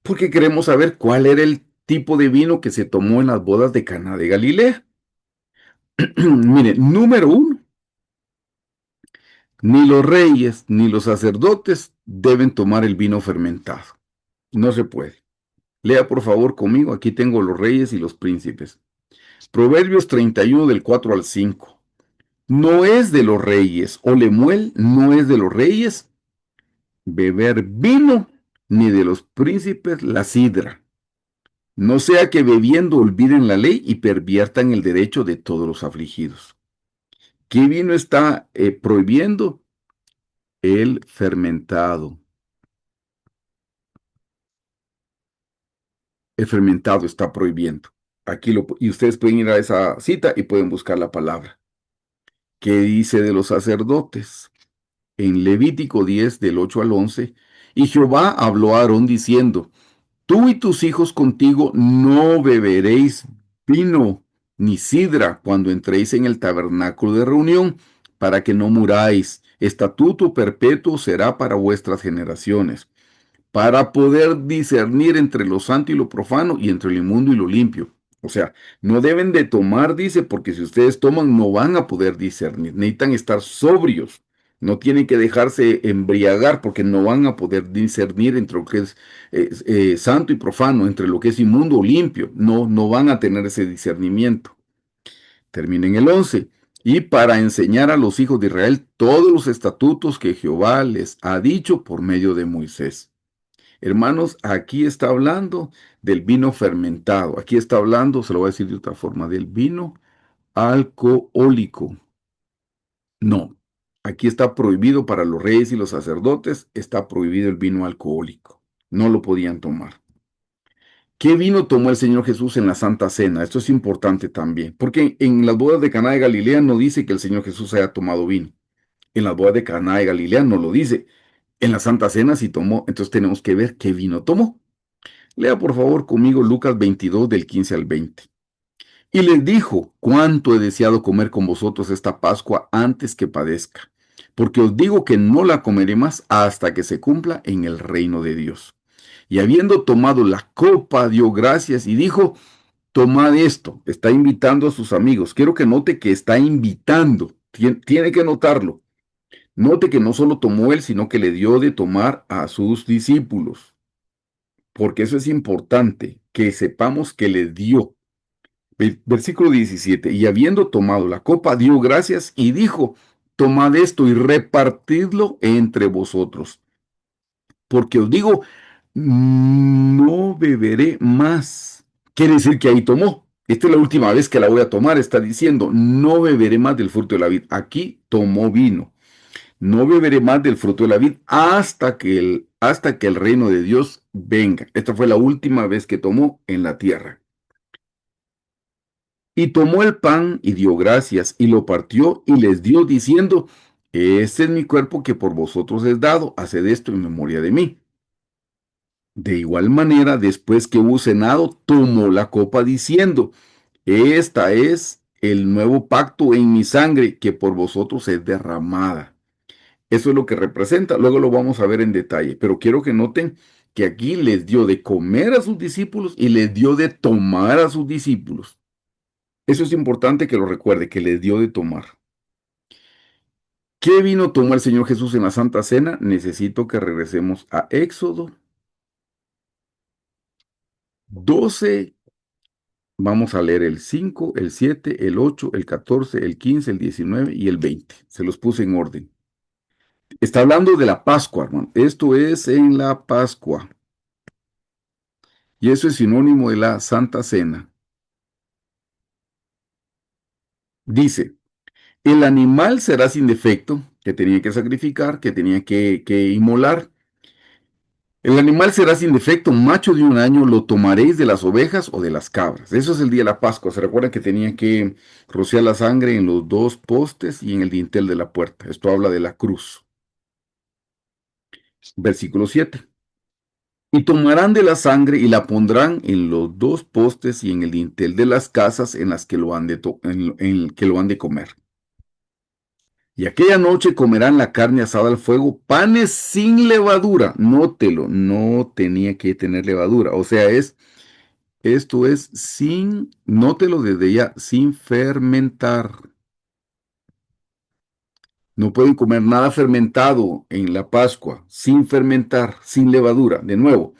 Porque queremos saber cuál era el tipo de vino que se tomó en las bodas de Caná de Galilea. Mire, número uno, ni los reyes ni los sacerdotes deben tomar el vino fermentado. No se puede. Lea por favor conmigo, aquí tengo los reyes y los príncipes. Proverbios 31 del 4 al 5. No es de los reyes, o Lemuel no es de los reyes, beber vino, ni de los príncipes la sidra. No sea que bebiendo olviden la ley y perviertan el derecho de todos los afligidos. ¿Qué vino está prohibiendo? El fermentado. El fermentado está prohibiendo. Y ustedes pueden ir a esa cita y pueden buscar la palabra. ¿Qué dice de los sacerdotes? En Levítico 10 del 8 al 11, y Jehová habló a Aarón diciendo, tú y tus hijos contigo no beberéis vino ni sidra cuando entréis en el tabernáculo de reunión, para que no muráis. Estatuto perpetuo será para vuestras generaciones, para poder discernir entre lo santo y lo profano y entre lo inmundo y lo limpio. O sea, no deben de tomar, dice, porque si ustedes toman no van a poder discernir. Necesitan estar sobrios. No tienen que dejarse embriagar porque no van a poder discernir entre lo que es santo y profano, entre lo que es inmundo o limpio. No, no van a tener ese discernimiento. Termina en el 11. Y para enseñar a los hijos de Israel todos los estatutos que Jehová les ha dicho por medio de Moisés. Hermanos, aquí está hablando del vino fermentado. Aquí está hablando, se lo voy a decir de otra forma, del vino alcohólico. No, aquí está prohibido para los reyes y los sacerdotes, está prohibido el vino alcohólico. No lo podían tomar. ¿Qué vino tomó el Señor Jesús en la Santa Cena? Esto es importante también, porque en las bodas de Caná de Galilea no dice que el Señor Jesús haya tomado vino. En las bodas de Caná de Galilea no lo dice. En la Santa Cena sí tomó, entonces tenemos que ver qué vino tomó. Lea por favor conmigo Lucas 22 del 15 al 20. Y les dijo, cuánto he deseado comer con vosotros esta Pascua antes que padezca, porque os digo que no la comeré más hasta que se cumpla en el reino de Dios. Y habiendo tomado la copa, dio gracias y dijo, tomad esto, está invitando a sus amigos. Quiero que note que está invitando, tiene que notarlo. Note que no solo tomó él, sino que le dio de tomar a sus discípulos, porque eso es importante, que sepamos que le dio. Versículo 17, y habiendo tomado la copa, dio gracias y dijo, tomad esto y repartidlo entre vosotros, porque os digo, no beberé más. Quiere decir que ahí tomó. Esta es la última vez que la voy a tomar, está diciendo, no beberé más del fruto de la vid. Aquí tomó vino. No beberé más del fruto de la vid hasta que el reino de Dios venga. Esta fue la última vez que tomó en la tierra. Y tomó el pan y dio gracias y lo partió y les dio diciendo, este es mi cuerpo que por vosotros es dado, haced esto en memoria de mí. De igual manera, después que hubo cenado, tomó la copa diciendo, esta es el nuevo pacto en mi sangre que por vosotros es derramada. Eso es lo que representa, luego lo vamos a ver en detalle, pero quiero que noten que aquí les dio de comer a sus discípulos y les dio de tomar a sus discípulos. Eso es importante que lo recuerde, que les dio de tomar. ¿Qué vino tomó el Señor Jesús en la Santa Cena? Necesito que regresemos a Éxodo 12. Vamos a leer el 5, el 7, el 8, el 14, el 15, el 19 y el 20. Se los puse en orden. Está hablando de la Pascua, hermano. Esto es en la Pascua. Y eso es sinónimo de la Santa Cena. Dice, el animal será sin defecto, que tenía que sacrificar, que tenía que inmolar. El animal será sin defecto, macho de un año, lo tomaréis de las ovejas o de las cabras. Eso es el día de la Pascua. Se recuerdan que tenía que rociar la sangre en los dos postes y en el dintel de la puerta. Esto habla de la cruz. Versículo 7. Y tomarán de la sangre y la pondrán en los dos postes y en el dintel de las casas en las que lo han en que lo han de comer. Y aquella noche comerán la carne asada al fuego, panes sin levadura. Nótelo, no tenía que tener levadura. O sea, esto es sin, nótelo desde ya, sin fermentar. No pueden comer nada fermentado en la Pascua, sin fermentar, sin levadura. De nuevo,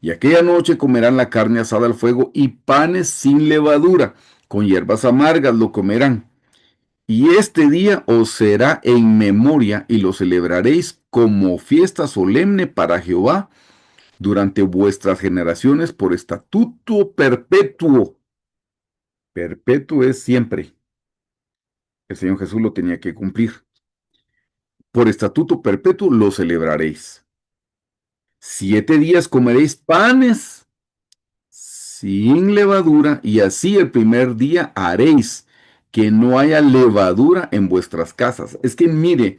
y aquella noche comerán la carne asada al fuego y panes sin levadura, con hierbas amargas lo comerán. Y este día os será en memoria y lo celebraréis como fiesta solemne para Jehová durante vuestras generaciones por estatuto perpetuo. Perpetuo es siempre. El Señor Jesús lo tenía que cumplir. Por estatuto perpetuo lo celebraréis. 7 días comeréis panes sin levadura, y así el primer día haréis que no haya levadura en vuestras casas. Es que mire,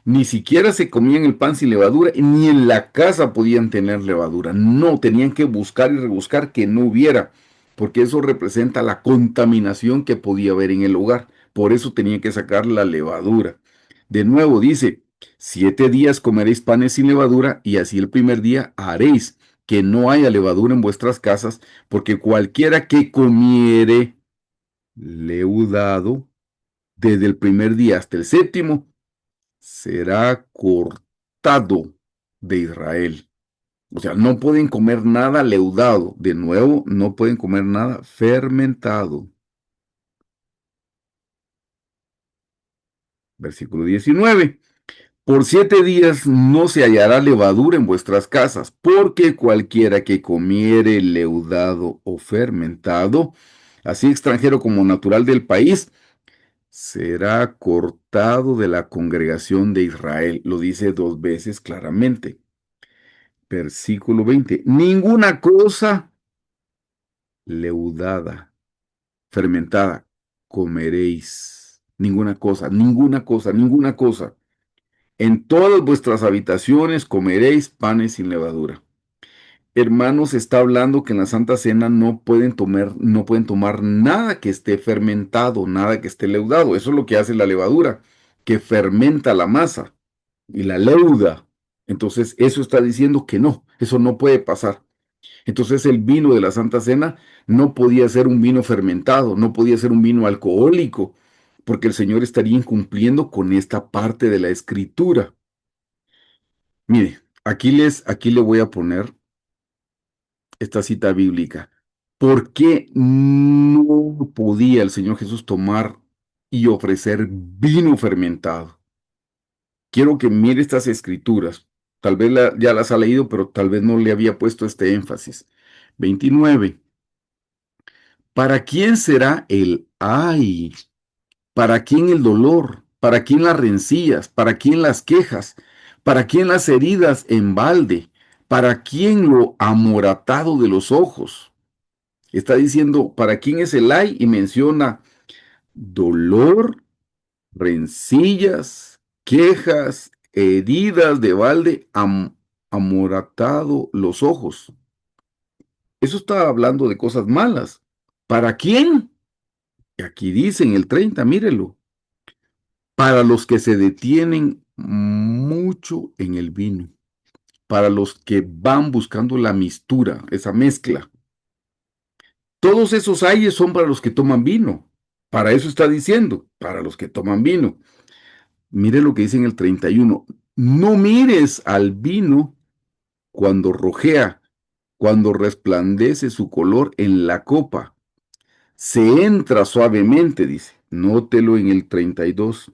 ni siquiera se comían el pan sin levadura, ni en la casa podían tener levadura. No, tenían que buscar y rebuscar que no hubiera, porque eso representa la contaminación que podía haber en el hogar. Por eso tenían que sacar la levadura. De nuevo dice, 7 días comeréis panes sin levadura, y así el primer día haréis que no haya levadura en vuestras casas, porque cualquiera que comiere leudado desde el primer día hasta el séptimo será cortado de Israel. O sea, no pueden comer nada leudado. De nuevo, no pueden comer nada fermentado. Versículo 19. Por 7 días no se hallará levadura en vuestras casas, porque cualquiera que comiere leudado o fermentado, así extranjero como natural del país, será cortado de la congregación de Israel. Lo dice 2 veces claramente. Versículo 20. Ninguna cosa leudada, fermentada, comeréis. Ninguna cosa, ninguna cosa, ninguna cosa. En todas vuestras habitaciones comeréis panes sin levadura. Hermanos, está hablando que en la Santa Cena no pueden tomar nada que esté fermentado, nada que esté leudado. Eso es lo que hace la levadura, que fermenta la masa y la leuda. Entonces, eso está diciendo que no, eso no puede pasar. Entonces, el vino de la Santa Cena no podía ser un vino fermentado, no podía ser un vino alcohólico, porque el Señor estaría incumpliendo con esta parte de la Escritura. Mire, aquí le voy a poner esta cita bíblica. ¿Por qué no podía el Señor Jesús tomar y ofrecer vino fermentado? Quiero que mire estas escrituras. Tal vez ya las ha leído, pero tal vez no le había puesto este énfasis. 29. ¿Para quién será el ay? ¿Para quién el dolor? ¿Para quién las rencillas? ¿Para quién las quejas? ¿Para quién las heridas en balde? ¿Para quién lo amoratado de los ojos? Está diciendo, ¿para quién es el ay? Y menciona dolor, rencillas, quejas, heridas de balde, amoratado los ojos. Eso está hablando de cosas malas. ¿Para quién? Y aquí dice en el 30, mírelo. Para los que se detienen mucho en el vino. Para los que van buscando la mistura, esa mezcla. Todos esos ayes son para los que toman vino. Para eso está diciendo, para los que toman vino. Mire lo que dice en el 31. No mires al vino cuando rojea, cuando resplandece su color en la copa. Se entra suavemente, dice. Nótelo en el 32.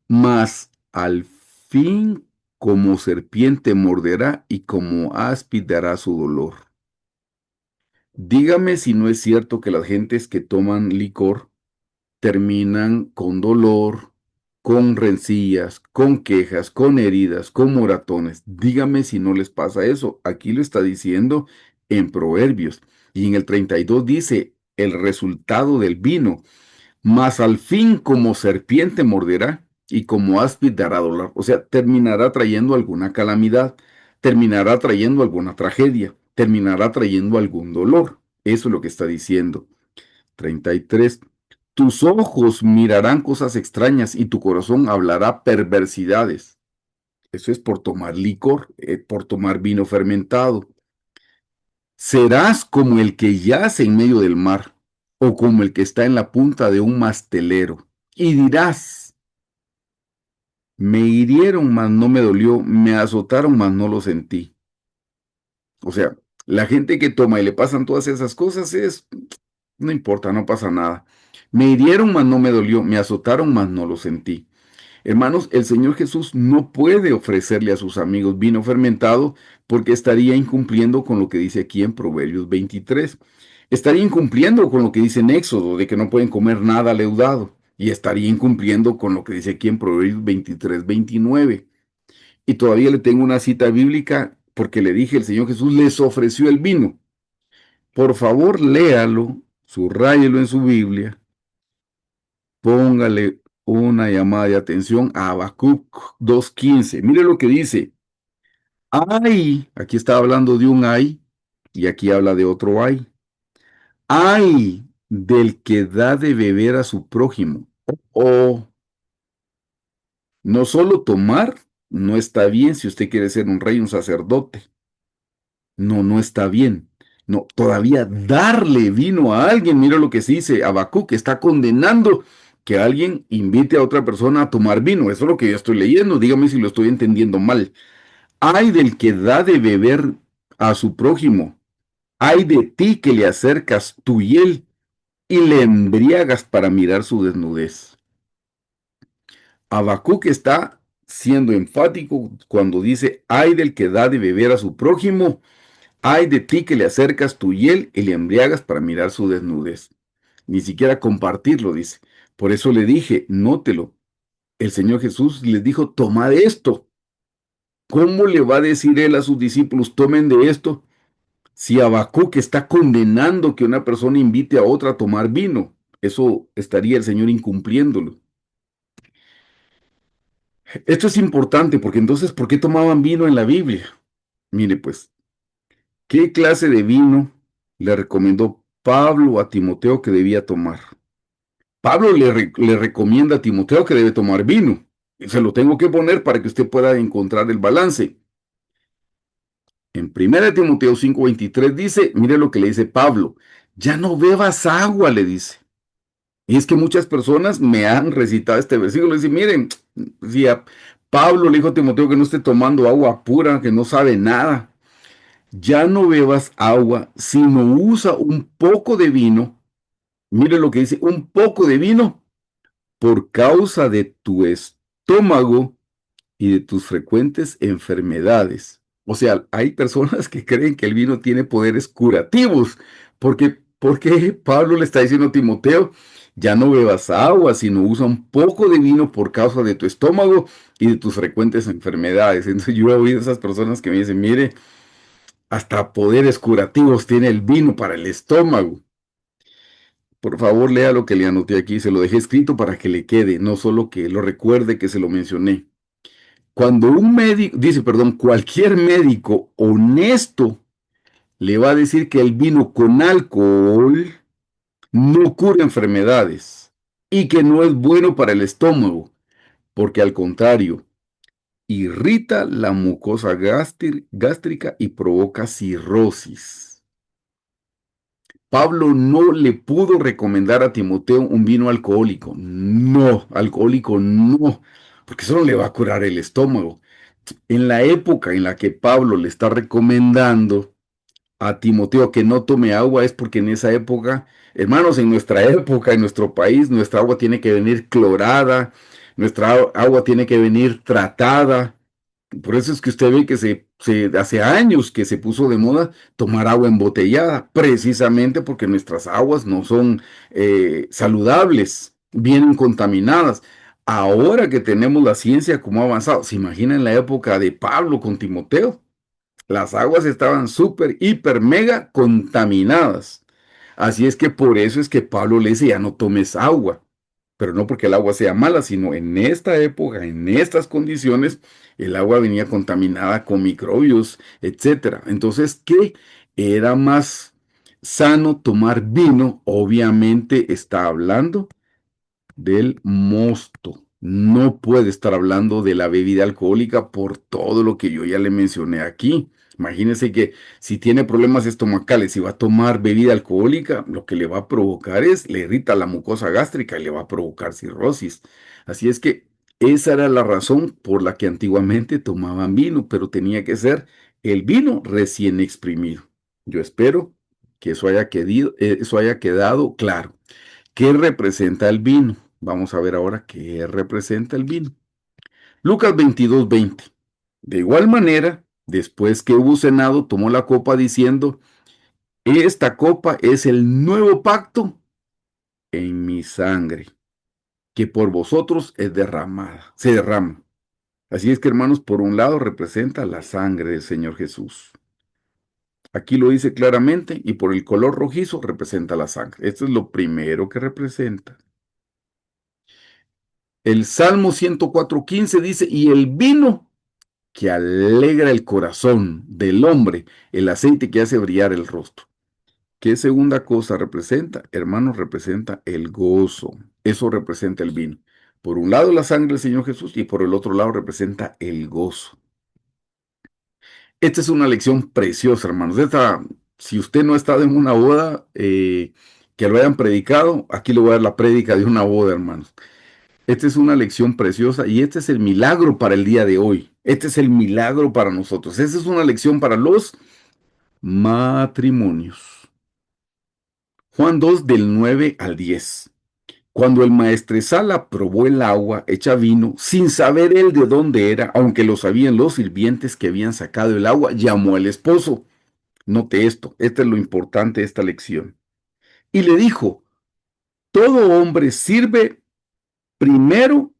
Mas al fin como serpiente morderá y como áspid dará su dolor. Dígame si no es cierto que las gentes que toman licor terminan con dolor, con rencillas, con quejas, con heridas, con moratones. Dígame si no les pasa eso. Aquí lo está diciendo en Proverbios. Y en el 32 dice, el resultado del vino, mas al fin como serpiente morderá y como áspid dará dolor. O sea, terminará trayendo alguna calamidad, terminará trayendo alguna tragedia, terminará trayendo algún dolor. Eso es lo que está diciendo. 33. Tus ojos mirarán cosas extrañas y tu corazón hablará perversidades. Eso es por tomar licor, por tomar vino fermentado. Serás como el que yace en medio del mar o como el que está en la punta de un mastelero. Y dirás, me hirieron, mas no me dolió, me azotaron, mas no lo sentí. O sea, la gente que toma y le pasan todas esas cosas no importa, no pasa nada. Me hirieron, mas no me dolió, me azotaron, mas no lo sentí. Hermanos, el Señor Jesús no puede ofrecerle a sus amigos vino fermentado porque estaría incumpliendo con lo que dice aquí en Proverbios 23. Estaría incumpliendo con lo que dice en Éxodo de que no pueden comer nada leudado. Y estaría incumpliendo con lo que dice aquí en Proverbios 23, 29. Y todavía le tengo una cita bíblica porque le dije, el Señor Jesús les ofreció el vino. Por favor, léalo, subráyelo en su Biblia, póngale una llamada de atención a Habacuc 2:15. Mire lo que dice. Ay, aquí está hablando de un ay y aquí habla de otro ay. Ay del que da de beber a su prójimo. O no solo tomar, no está bien si usted quiere ser un rey, un sacerdote. No, no está bien. No, todavía darle vino a alguien. Mira lo que se dice Habacuc, que está condenando que alguien invite a otra persona a tomar vino. Eso es lo que yo estoy leyendo. Dígame si lo estoy entendiendo mal. Ay del que da de beber a su prójimo. Ay de ti que le acercas tu hiel y le embriagas para mirar su desnudez. Habacuc está siendo enfático cuando dice, ay del que da de beber a su prójimo, ay de ti que le acercas tu hiel y le embriagas para mirar su desnudez. Ni siquiera compartirlo, dice. Por eso le dije, nótelo. El Señor Jesús les dijo, tomad esto. ¿Cómo le va a decir él a sus discípulos, tomen de esto? Si Habacuc está condenando que una persona invite a otra a tomar vino, eso estaría el Señor incumpliéndolo. Esto es importante porque entonces, ¿por qué tomaban vino en la Biblia? Mire pues, ¿qué clase de vino le recomendó Pablo a Timoteo que debía tomar? Pablo le recomienda a Timoteo que debe tomar vino. Se lo tengo que poner para que usted pueda encontrar el balance. En 1 Timoteo 5:23 dice, mire lo que le dice Pablo, ya no bebas agua, le dice. Y es que muchas personas me han recitado este versículo y dicen, miren, si a Pablo le dijo a Timoteo que no esté tomando agua pura, que no sabe nada, ya no bebas agua, sino usa un poco de vino. Mire lo que dice, un poco de vino por causa de tu estómago y de tus frecuentes enfermedades. O sea, hay personas que creen que el vino tiene poderes curativos, porque Pablo le está diciendo a Timoteo, ya no bebas agua, sino usa un poco de vino por causa de tu estómago y de tus frecuentes enfermedades. Entonces yo he oído a esas personas que me dicen, mire, hasta poderes curativos tiene el vino para el estómago. Por favor, lea lo que le anoté aquí, se lo dejé escrito para que le quede, no solo que lo recuerde que se lo mencioné. Cuando un médico, dice, perdón, cualquier médico honesto le va a decir que el vino con alcohol no cura enfermedades y que no es bueno para el estómago, porque al contrario, irrita la mucosa gástrica y provoca cirrosis. Pablo no le pudo recomendar a Timoteo un vino alcohólico. No, alcohólico no, porque eso no le va a curar el estómago. En la época en la que Pablo le está recomendando a Timoteo que no tome agua es porque en esa época, hermanos, en nuestra época, en nuestro país, nuestra agua tiene que venir clorada, nuestra agua tiene que venir tratada. Por eso es que usted ve que hace años que se puso de moda tomar agua embotellada, precisamente porque nuestras aguas no son saludables, vienen contaminadas. Ahora que tenemos la ciencia como ha avanzado, ¿se imagina en la época de Pablo con Timoteo? Las aguas estaban súper, hiper, mega contaminadas. Así es que por eso es que Pablo le dice, ya no tomes agua, pero no porque el agua sea mala, sino en esta época, en estas condiciones, el agua venía contaminada con microbios, etcétera. Entonces, ¿qué era más sano tomar vino? Obviamente está hablando del mosto. No puede estar hablando de la bebida alcohólica por todo lo que yo ya le mencioné aquí. Imagínese que si tiene problemas estomacales y va a tomar bebida alcohólica, lo que le va a provocar es, le irrita la mucosa gástrica y le va a provocar cirrosis. Así es que esa era la razón por la que antiguamente tomaban vino, pero tenía que ser el vino recién exprimido. Yo espero que eso haya quedado claro. ¿Qué representa el vino? Vamos a ver ahora qué representa el vino. Lucas 22:20. De igual manera, después que hubo cenado, tomó la copa diciendo, esta copa es el nuevo pacto en mi sangre, que por vosotros es derramada, se derrama. Así es que, hermanos, por un lado representa la sangre del Señor Jesús. Aquí lo dice claramente y por el color rojizo representa la sangre. Esto es lo primero que representa. El Salmo 104:15 dice, y el vino que alegra el corazón del hombre, el aceite que hace brillar el rostro. ¿Qué segunda cosa representa? Hermanos, representa el gozo. Eso representa el vino. Por un lado la sangre del Señor Jesús y por el otro lado representa el gozo. Esta es una lección preciosa, hermanos. Si usted no ha estado en una boda, que lo hayan predicado, aquí le voy a dar la prédica de una boda, hermanos. Esta es una lección preciosa y este es el milagro para el día de hoy. Este es el milagro para nosotros. Esta es una lección para los matrimonios. Juan 2 del 9 al 10. Cuando el maestresala probó el agua hecha vino, sin saber él de dónde era, aunque lo sabían los sirvientes que habían sacado el agua, llamó al esposo. Note esto, esto es lo importante de esta lección. Y le dijo, todo hombre sirve primero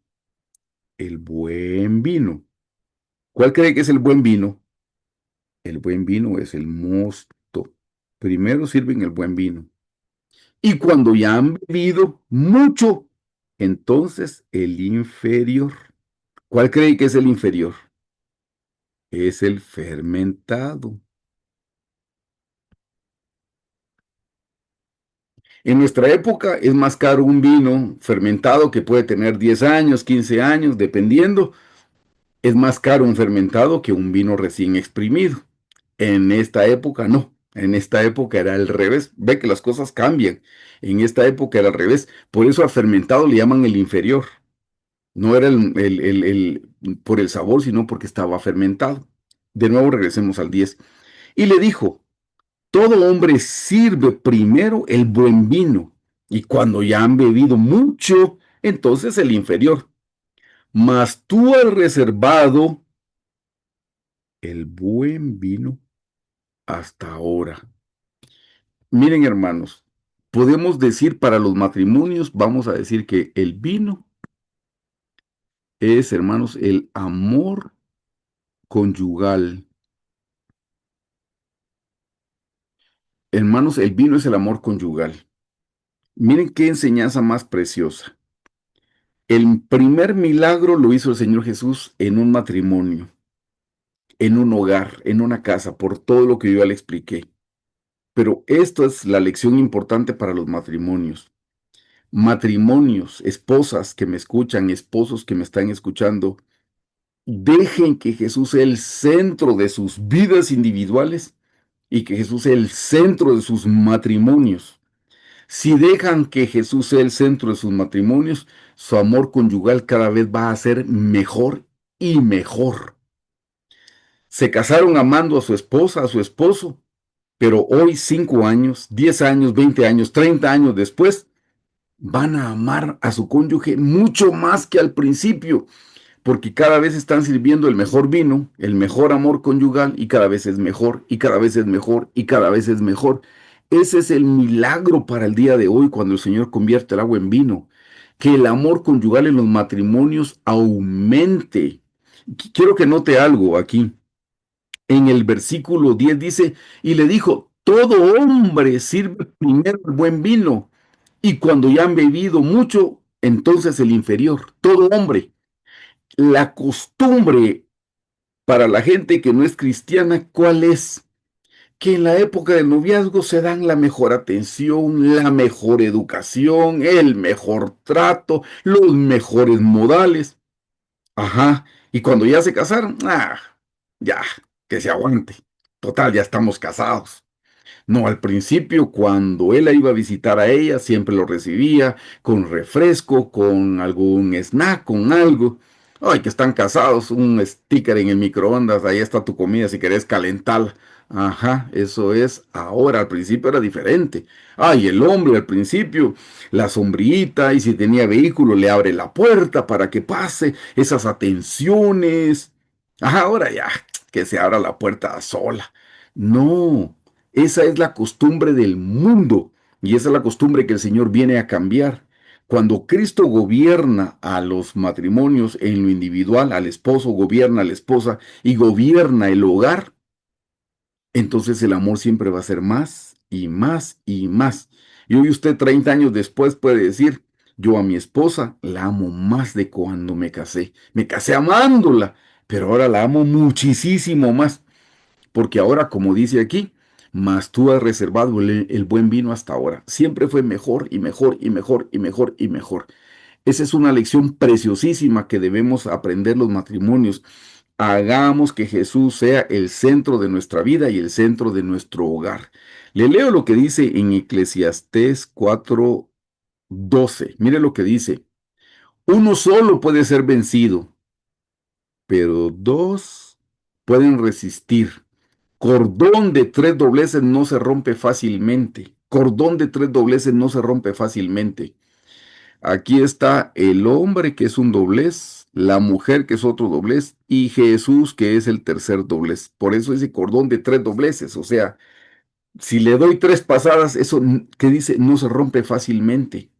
el buen vino. ¿Cuál cree que es el buen vino? El buen vino es el mosto. Primero sirven el buen vino. Y cuando ya han bebido mucho, entonces el inferior. ¿Cuál cree que es el inferior? Es el fermentado. En nuestra época es más caro un vino fermentado que puede tener 10 años, 15 años, dependiendo. Es más caro un fermentado que un vino recién exprimido. En esta época no. En esta época era al revés. Ve que las cosas cambian. En esta época era al revés. Por eso al fermentado le llaman el inferior. No era por el sabor, sino porque estaba fermentado. De nuevo regresemos al 10. Y le dijo, todo hombre sirve primero el buen vino, y cuando ya han bebido mucho, entonces el inferior. Mas tú has reservado el buen vino hasta ahora. Miren, hermanos, podemos decir para los matrimonios, vamos a decir que el vino es, hermanos, el amor conyugal. Hermanos, el vino es el amor conyugal. Miren qué enseñanza más preciosa. El primer milagro lo hizo el Señor Jesús en un matrimonio, en un hogar, en una casa, por todo lo que yo ya le expliqué. Pero esto es la lección importante para los matrimonios. Matrimonios, esposas que me escuchan, esposos que me están escuchando, dejen que Jesús sea el centro de sus vidas individuales y que Jesús sea el centro de sus matrimonios. Si dejan que Jesús sea el centro de sus matrimonios, su amor conyugal cada vez va a ser mejor y mejor. Se casaron amando a su esposa, a su esposo, pero hoy 5 años, 10 años, 20 años, 30 años después, van a amar a su cónyuge mucho más que al principio, porque cada vez están sirviendo el mejor vino, el mejor amor conyugal, y cada vez es mejor, y cada vez es mejor, y cada vez es mejor. Ese es el milagro para el día de hoy cuando el Señor convierte el agua en vino, que el amor conyugal en los matrimonios aumente. Quiero que note algo aquí. En el versículo 10 dice, y le dijo, todo hombre sirve primero el buen vino, y cuando ya han bebido mucho, entonces el inferior, todo hombre. La costumbre para la gente que no es cristiana, ¿cuál es? Que en la época del noviazgo se dan la mejor atención, la mejor educación, el mejor trato, los mejores modales. Ajá. Y cuando ya se casaron, ya, que se aguante. Total, ya estamos casados. No, al principio, cuando él la iba a visitar a ella, siempre lo recibía con refresco, con algún snack, con algo. Ay, que están casados, un sticker en el microondas, ahí está tu comida si querés calentarla. Ajá, eso es ahora, al principio era diferente. Ay, el hombre al principio, la sombrita, y si tenía vehículo, le abre la puerta para que pase, esas atenciones. Ajá, ahora ya, que se abra la puerta sola. No, esa es la costumbre del mundo y esa es la costumbre que el Señor viene a cambiar. Cuando Cristo gobierna a los matrimonios en lo individual, al esposo gobierna a la esposa y gobierna el hogar, entonces el amor siempre va a ser más y más y más. Y hoy usted 30 años después puede decir, yo a mi esposa la amo más de cuando me casé. Me casé amándola, pero ahora la amo muchísimo más. Porque ahora, como dice aquí, mas tú has reservado el buen vino hasta ahora. Siempre fue mejor y mejor y mejor y mejor y mejor. Esa es una lección preciosísima que debemos aprender los matrimonios. Hagamos que Jesús sea el centro de nuestra vida y el centro de nuestro hogar. Le leo lo que dice en Eclesiastés 4:12. Mire lo que dice. Uno solo puede ser vencido, pero dos pueden resistir. Cordón de 3 dobleces no se rompe fácilmente. Cordón de 3 dobleces no se rompe fácilmente. Aquí está el hombre que es un doblez, la mujer que es otro doblez y Jesús que es el tercer doblez. Por eso ese cordón de tres dobleces, o sea, si le doy tres pasadas, eso que dice no se rompe fácilmente.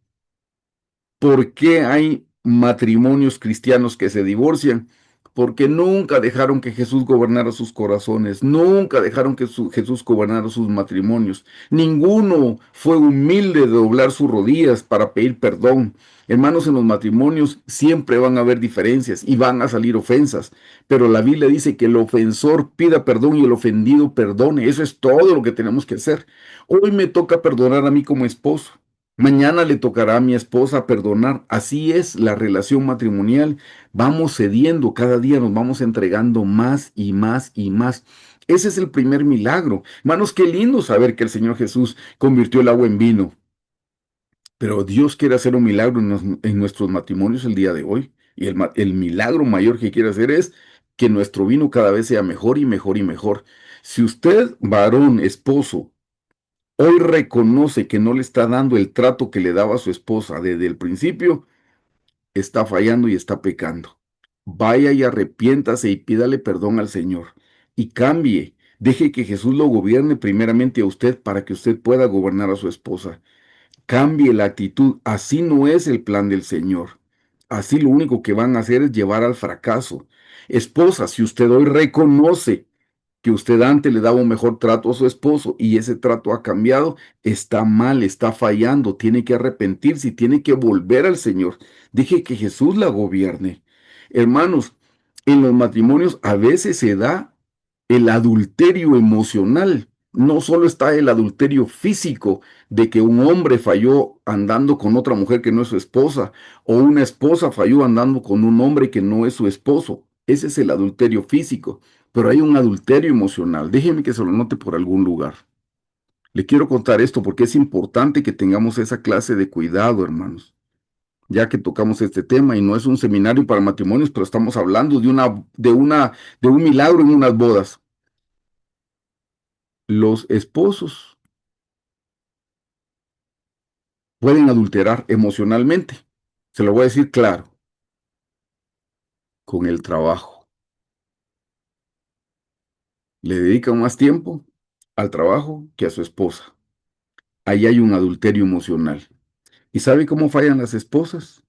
¿Por qué hay matrimonios cristianos que se divorcian? Porque nunca dejaron que Jesús gobernara sus corazones, nunca dejaron que Jesús gobernara sus matrimonios. Ninguno fue humilde de doblar sus rodillas para pedir perdón. Hermanos, en los matrimonios siempre van a haber diferencias y van a salir ofensas, pero la Biblia dice que el ofensor pida perdón y el ofendido perdone. Eso es todo lo que tenemos que hacer. Hoy me toca perdonar a mí como esposo. Mañana le tocará a mi esposa perdonar. Así es la relación matrimonial. Vamos cediendo, cada día nos vamos entregando más y más y más. Ese es el primer milagro. Hermanos, qué lindo saber que el Señor Jesús convirtió el agua en vino. Pero Dios quiere hacer un milagro en nuestros matrimonios el día de hoy. Y el milagro mayor que quiere hacer es que nuestro vino cada vez sea mejor y mejor y mejor. Si usted, varón, esposo, hoy reconoce que no le está dando el trato que le daba a su esposa desde el principio, está fallando y está pecando. Vaya y arrepiéntase y pídale perdón al Señor y cambie. Deje que Jesús lo gobierne primeramente a usted para que usted pueda gobernar a su esposa. Cambie la actitud. Así no es el plan del Señor. Así lo único que van a hacer es llevar al fracaso. Esposa, si usted hoy reconoce que usted antes le daba un mejor trato a su esposo y ese trato ha cambiado, está mal, está fallando, tiene que arrepentirse y tiene que volver al Señor. Deje que Jesús la gobierne. Hermanos, en los matrimonios a veces se da el adulterio emocional. No solo está el adulterio físico de que un hombre falló andando con otra mujer que no es su esposa, o una esposa falló andando con un hombre que no es su esposo. Ese es el adulterio físico, pero hay un adulterio emocional. Déjeme que se lo note por algún lugar. Le quiero contar esto porque es importante que tengamos esa clase de cuidado, hermanos, ya que tocamos este tema y no es un seminario para matrimonios, pero estamos hablando de un milagro en unas bodas. Los esposos pueden adulterar emocionalmente. Se lo voy a decir claro, con el trabajo. Le dedican más tiempo al trabajo que a su esposa. Ahí hay un adulterio emocional. ¿Y sabe cómo fallan las esposas?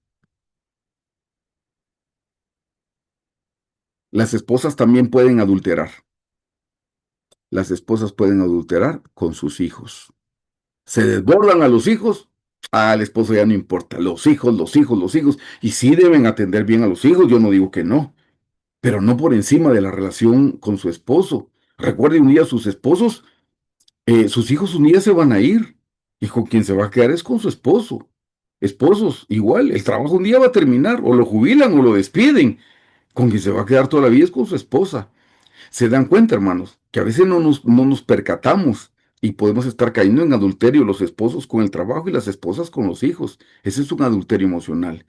Las esposas también pueden adulterar. Las esposas pueden adulterar con sus hijos. Se desbordan a los hijos, al esposo ya no importa. Los hijos, los hijos, los hijos. Y sí deben atender bien a los hijos, yo no digo que no, pero no por encima de la relación con su esposo. Recuerde un día sus esposos, sus hijos un día se van a ir y con quien se va a quedar es con su esposo. Esposos, igual, el trabajo un día va a terminar, o lo jubilan o lo despiden. Con quien se va a quedar toda la vida es con su esposa. Se dan cuenta, hermanos, que a veces no nos percatamos y podemos estar cayendo en adulterio los esposos con el trabajo y las esposas con los hijos. Ese es un adulterio emocional.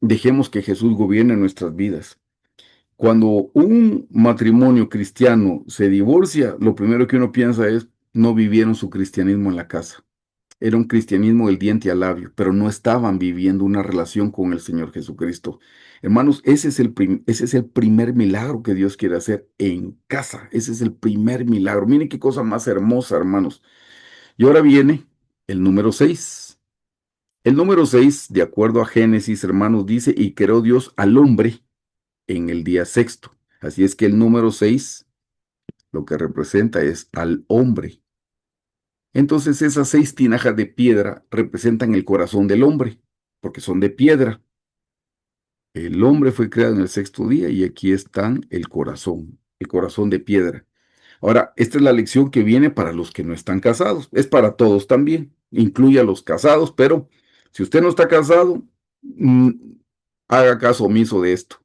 Dejemos que Jesús gobierne nuestras vidas. Cuando un matrimonio cristiano se divorcia, lo primero que uno piensa es, no vivieron su cristianismo en la casa. Era un cristianismo del diente al labio, pero no estaban viviendo una relación con el Señor Jesucristo. Hermanos, ese es el primer milagro que Dios quiere hacer en casa. Ese es el primer milagro. Miren qué cosa más hermosa, hermanos. Y ahora viene el número 6. El número 6, de acuerdo a Génesis, hermanos, dice, y creó Dios al hombre en el día sexto. Así es que el número 6 lo que representa es al hombre. Entonces esas 6 tinajas de piedra representan el corazón del hombre, porque son de piedra. El hombre fue creado en el sexto día y aquí están el corazón de piedra. Ahora, esta es la lección que viene para los que no están casados. Es para todos también, incluye a los casados, pero si usted no está casado, mm, haga caso omiso de esto.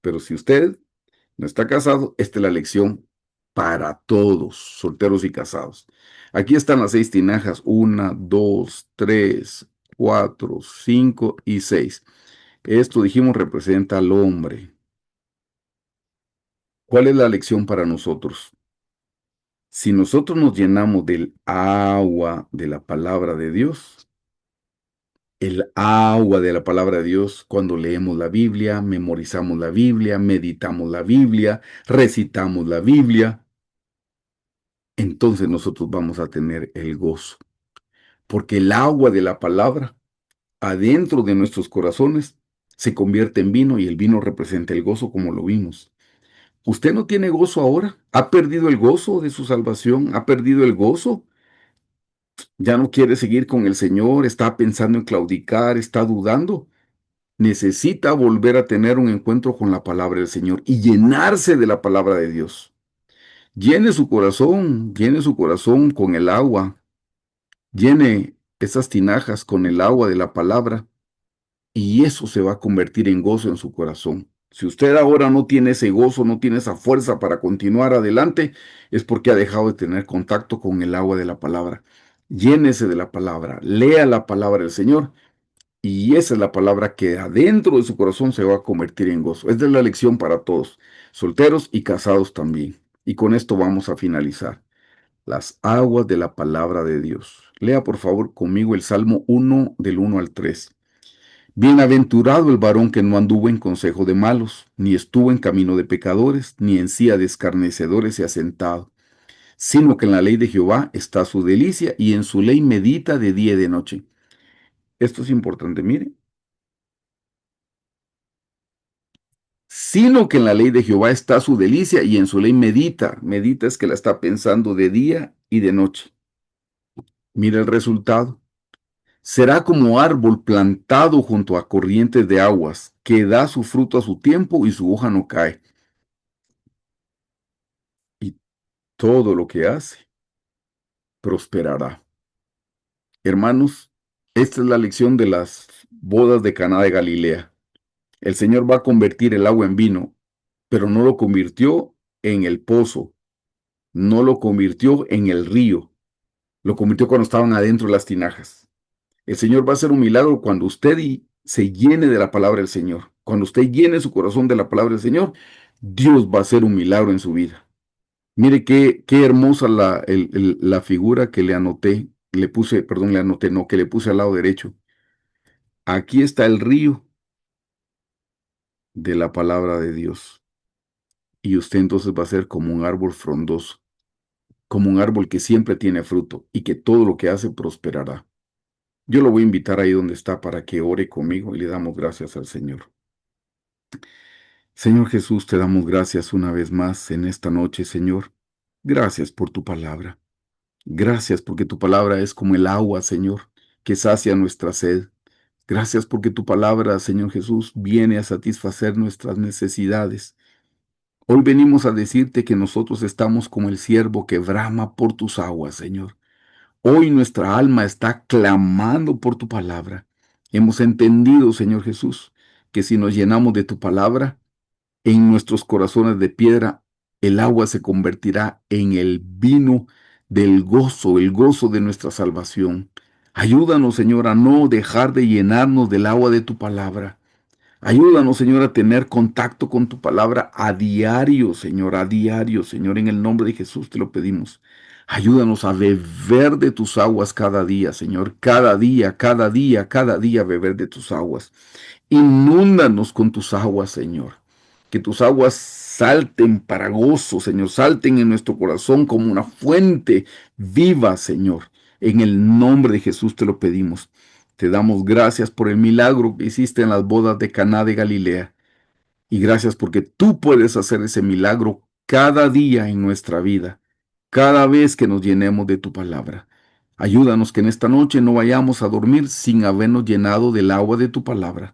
Pero si usted no está casado, esta es la lección para todos, solteros y casados. Aquí están las 6 tinajas, 1, 2, 3, 4, 5 y 6. Esto, dijimos, representa al hombre. ¿Cuál es la lección para nosotros? Si nosotros nos llenamos del agua de la palabra de Dios, El agua de la palabra de Dios, cuando leemos la Biblia, memorizamos la Biblia, meditamos la Biblia, recitamos la Biblia, entonces nosotros vamos a tener el gozo. Porque el agua de la palabra, adentro de nuestros corazones, se convierte en vino y el vino representa el gozo como lo vimos. ¿Usted no tiene gozo ahora? ¿Ha perdido el gozo de su salvación? ¿Ha perdido el gozo? ¿Ya no quiere seguir con el Señor? ¿Está pensando en claudicar? ¿Está dudando? Necesita volver a tener un encuentro con la palabra del Señor y llenarse de la palabra de Dios. Llene su corazón con el agua, llene esas tinajas con el agua de la palabra y eso se va a convertir en gozo en su corazón. Si usted ahora no tiene ese gozo, no tiene esa fuerza para continuar adelante, es porque ha dejado de tener contacto con el agua de la palabra. Llénese de la palabra, lea la palabra del Señor y esa es la palabra que adentro de su corazón se va a convertir en gozo. Esta es la lección para todos, solteros y casados también. Y con esto vamos a finalizar. Las aguas de la palabra de Dios. Lea por favor conmigo el Salmo 1 del 1 al 3. Bienaventurado el varón que no anduvo en consejo de malos, ni estuvo en camino de pecadores, ni en silla de escarnecedores se ha sentado, sino que en la ley de Jehová está su delicia, y en su ley medita de día y de noche. Esto es importante, mire. Sino que en la ley de Jehová está su delicia, y en su ley medita. Medita es que la está pensando de día y de noche. Mira el resultado. Será como árbol plantado junto a corrientes de aguas, que da su fruto a su tiempo y su hoja no cae. Y todo lo que hace prosperará. Hermanos, esta es la lección de las bodas de Caná de Galilea. El Señor va a convertir el agua en vino, pero no lo convirtió en el pozo, no lo convirtió en el río, lo convirtió cuando estaban adentro de las tinajas. El Señor va a hacer un milagro cuando usted se llene de la palabra del Señor. Cuando usted llene su corazón de la palabra del Señor, Dios va a hacer un milagro en su vida. Mire qué hermosa la figura que le anoté, le puse, perdón, le anoté, no, que le puse al lado derecho. Aquí está el río de la palabra de Dios. Y usted entonces va a ser como un árbol frondoso, como un árbol que siempre tiene fruto y que todo lo que hace prosperará. Yo lo voy a invitar ahí donde está para que ore conmigo y le damos gracias al Señor. Señor Jesús, te damos gracias una vez más en esta noche, Señor. Gracias por tu palabra. Gracias porque tu palabra es como el agua, Señor, que sacia nuestra sed. Gracias porque tu palabra, Señor Jesús, viene a satisfacer nuestras necesidades. Hoy venimos a decirte que nosotros estamos como el ciervo que brama por tus aguas, Señor. Hoy nuestra alma está clamando por tu palabra. Hemos entendido, Señor Jesús, que si nos llenamos de tu palabra, en nuestros corazones de piedra, el agua se convertirá en el vino del gozo, el gozo de nuestra salvación. Ayúdanos, Señor, a no dejar de llenarnos del agua de tu palabra. Ayúdanos, Señor, a tener contacto con tu palabra a diario, Señor, en el nombre de Jesús te lo pedimos. Ayúdanos a beber de tus aguas cada día, Señor, cada día, cada día, cada día beber de tus aguas. Inúndanos con tus aguas, Señor. Que tus aguas salten para gozo, Señor, salten en nuestro corazón como una fuente viva, Señor. En el nombre de Jesús te lo pedimos. Te damos gracias por el milagro que hiciste en las bodas de Caná de Galilea. Y gracias porque tú puedes hacer ese milagro cada día en nuestra vida, cada vez que nos llenemos de tu palabra. Ayúdanos que en esta noche no vayamos a dormir sin habernos llenado del agua de tu palabra.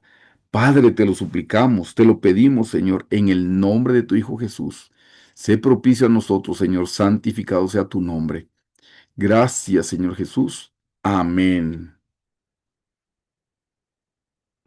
Padre, te lo suplicamos, te lo pedimos, Señor, en el nombre de tu Hijo Jesús. Sé propicio a nosotros, Señor, santificado sea tu nombre. Gracias, Señor Jesús. Amén.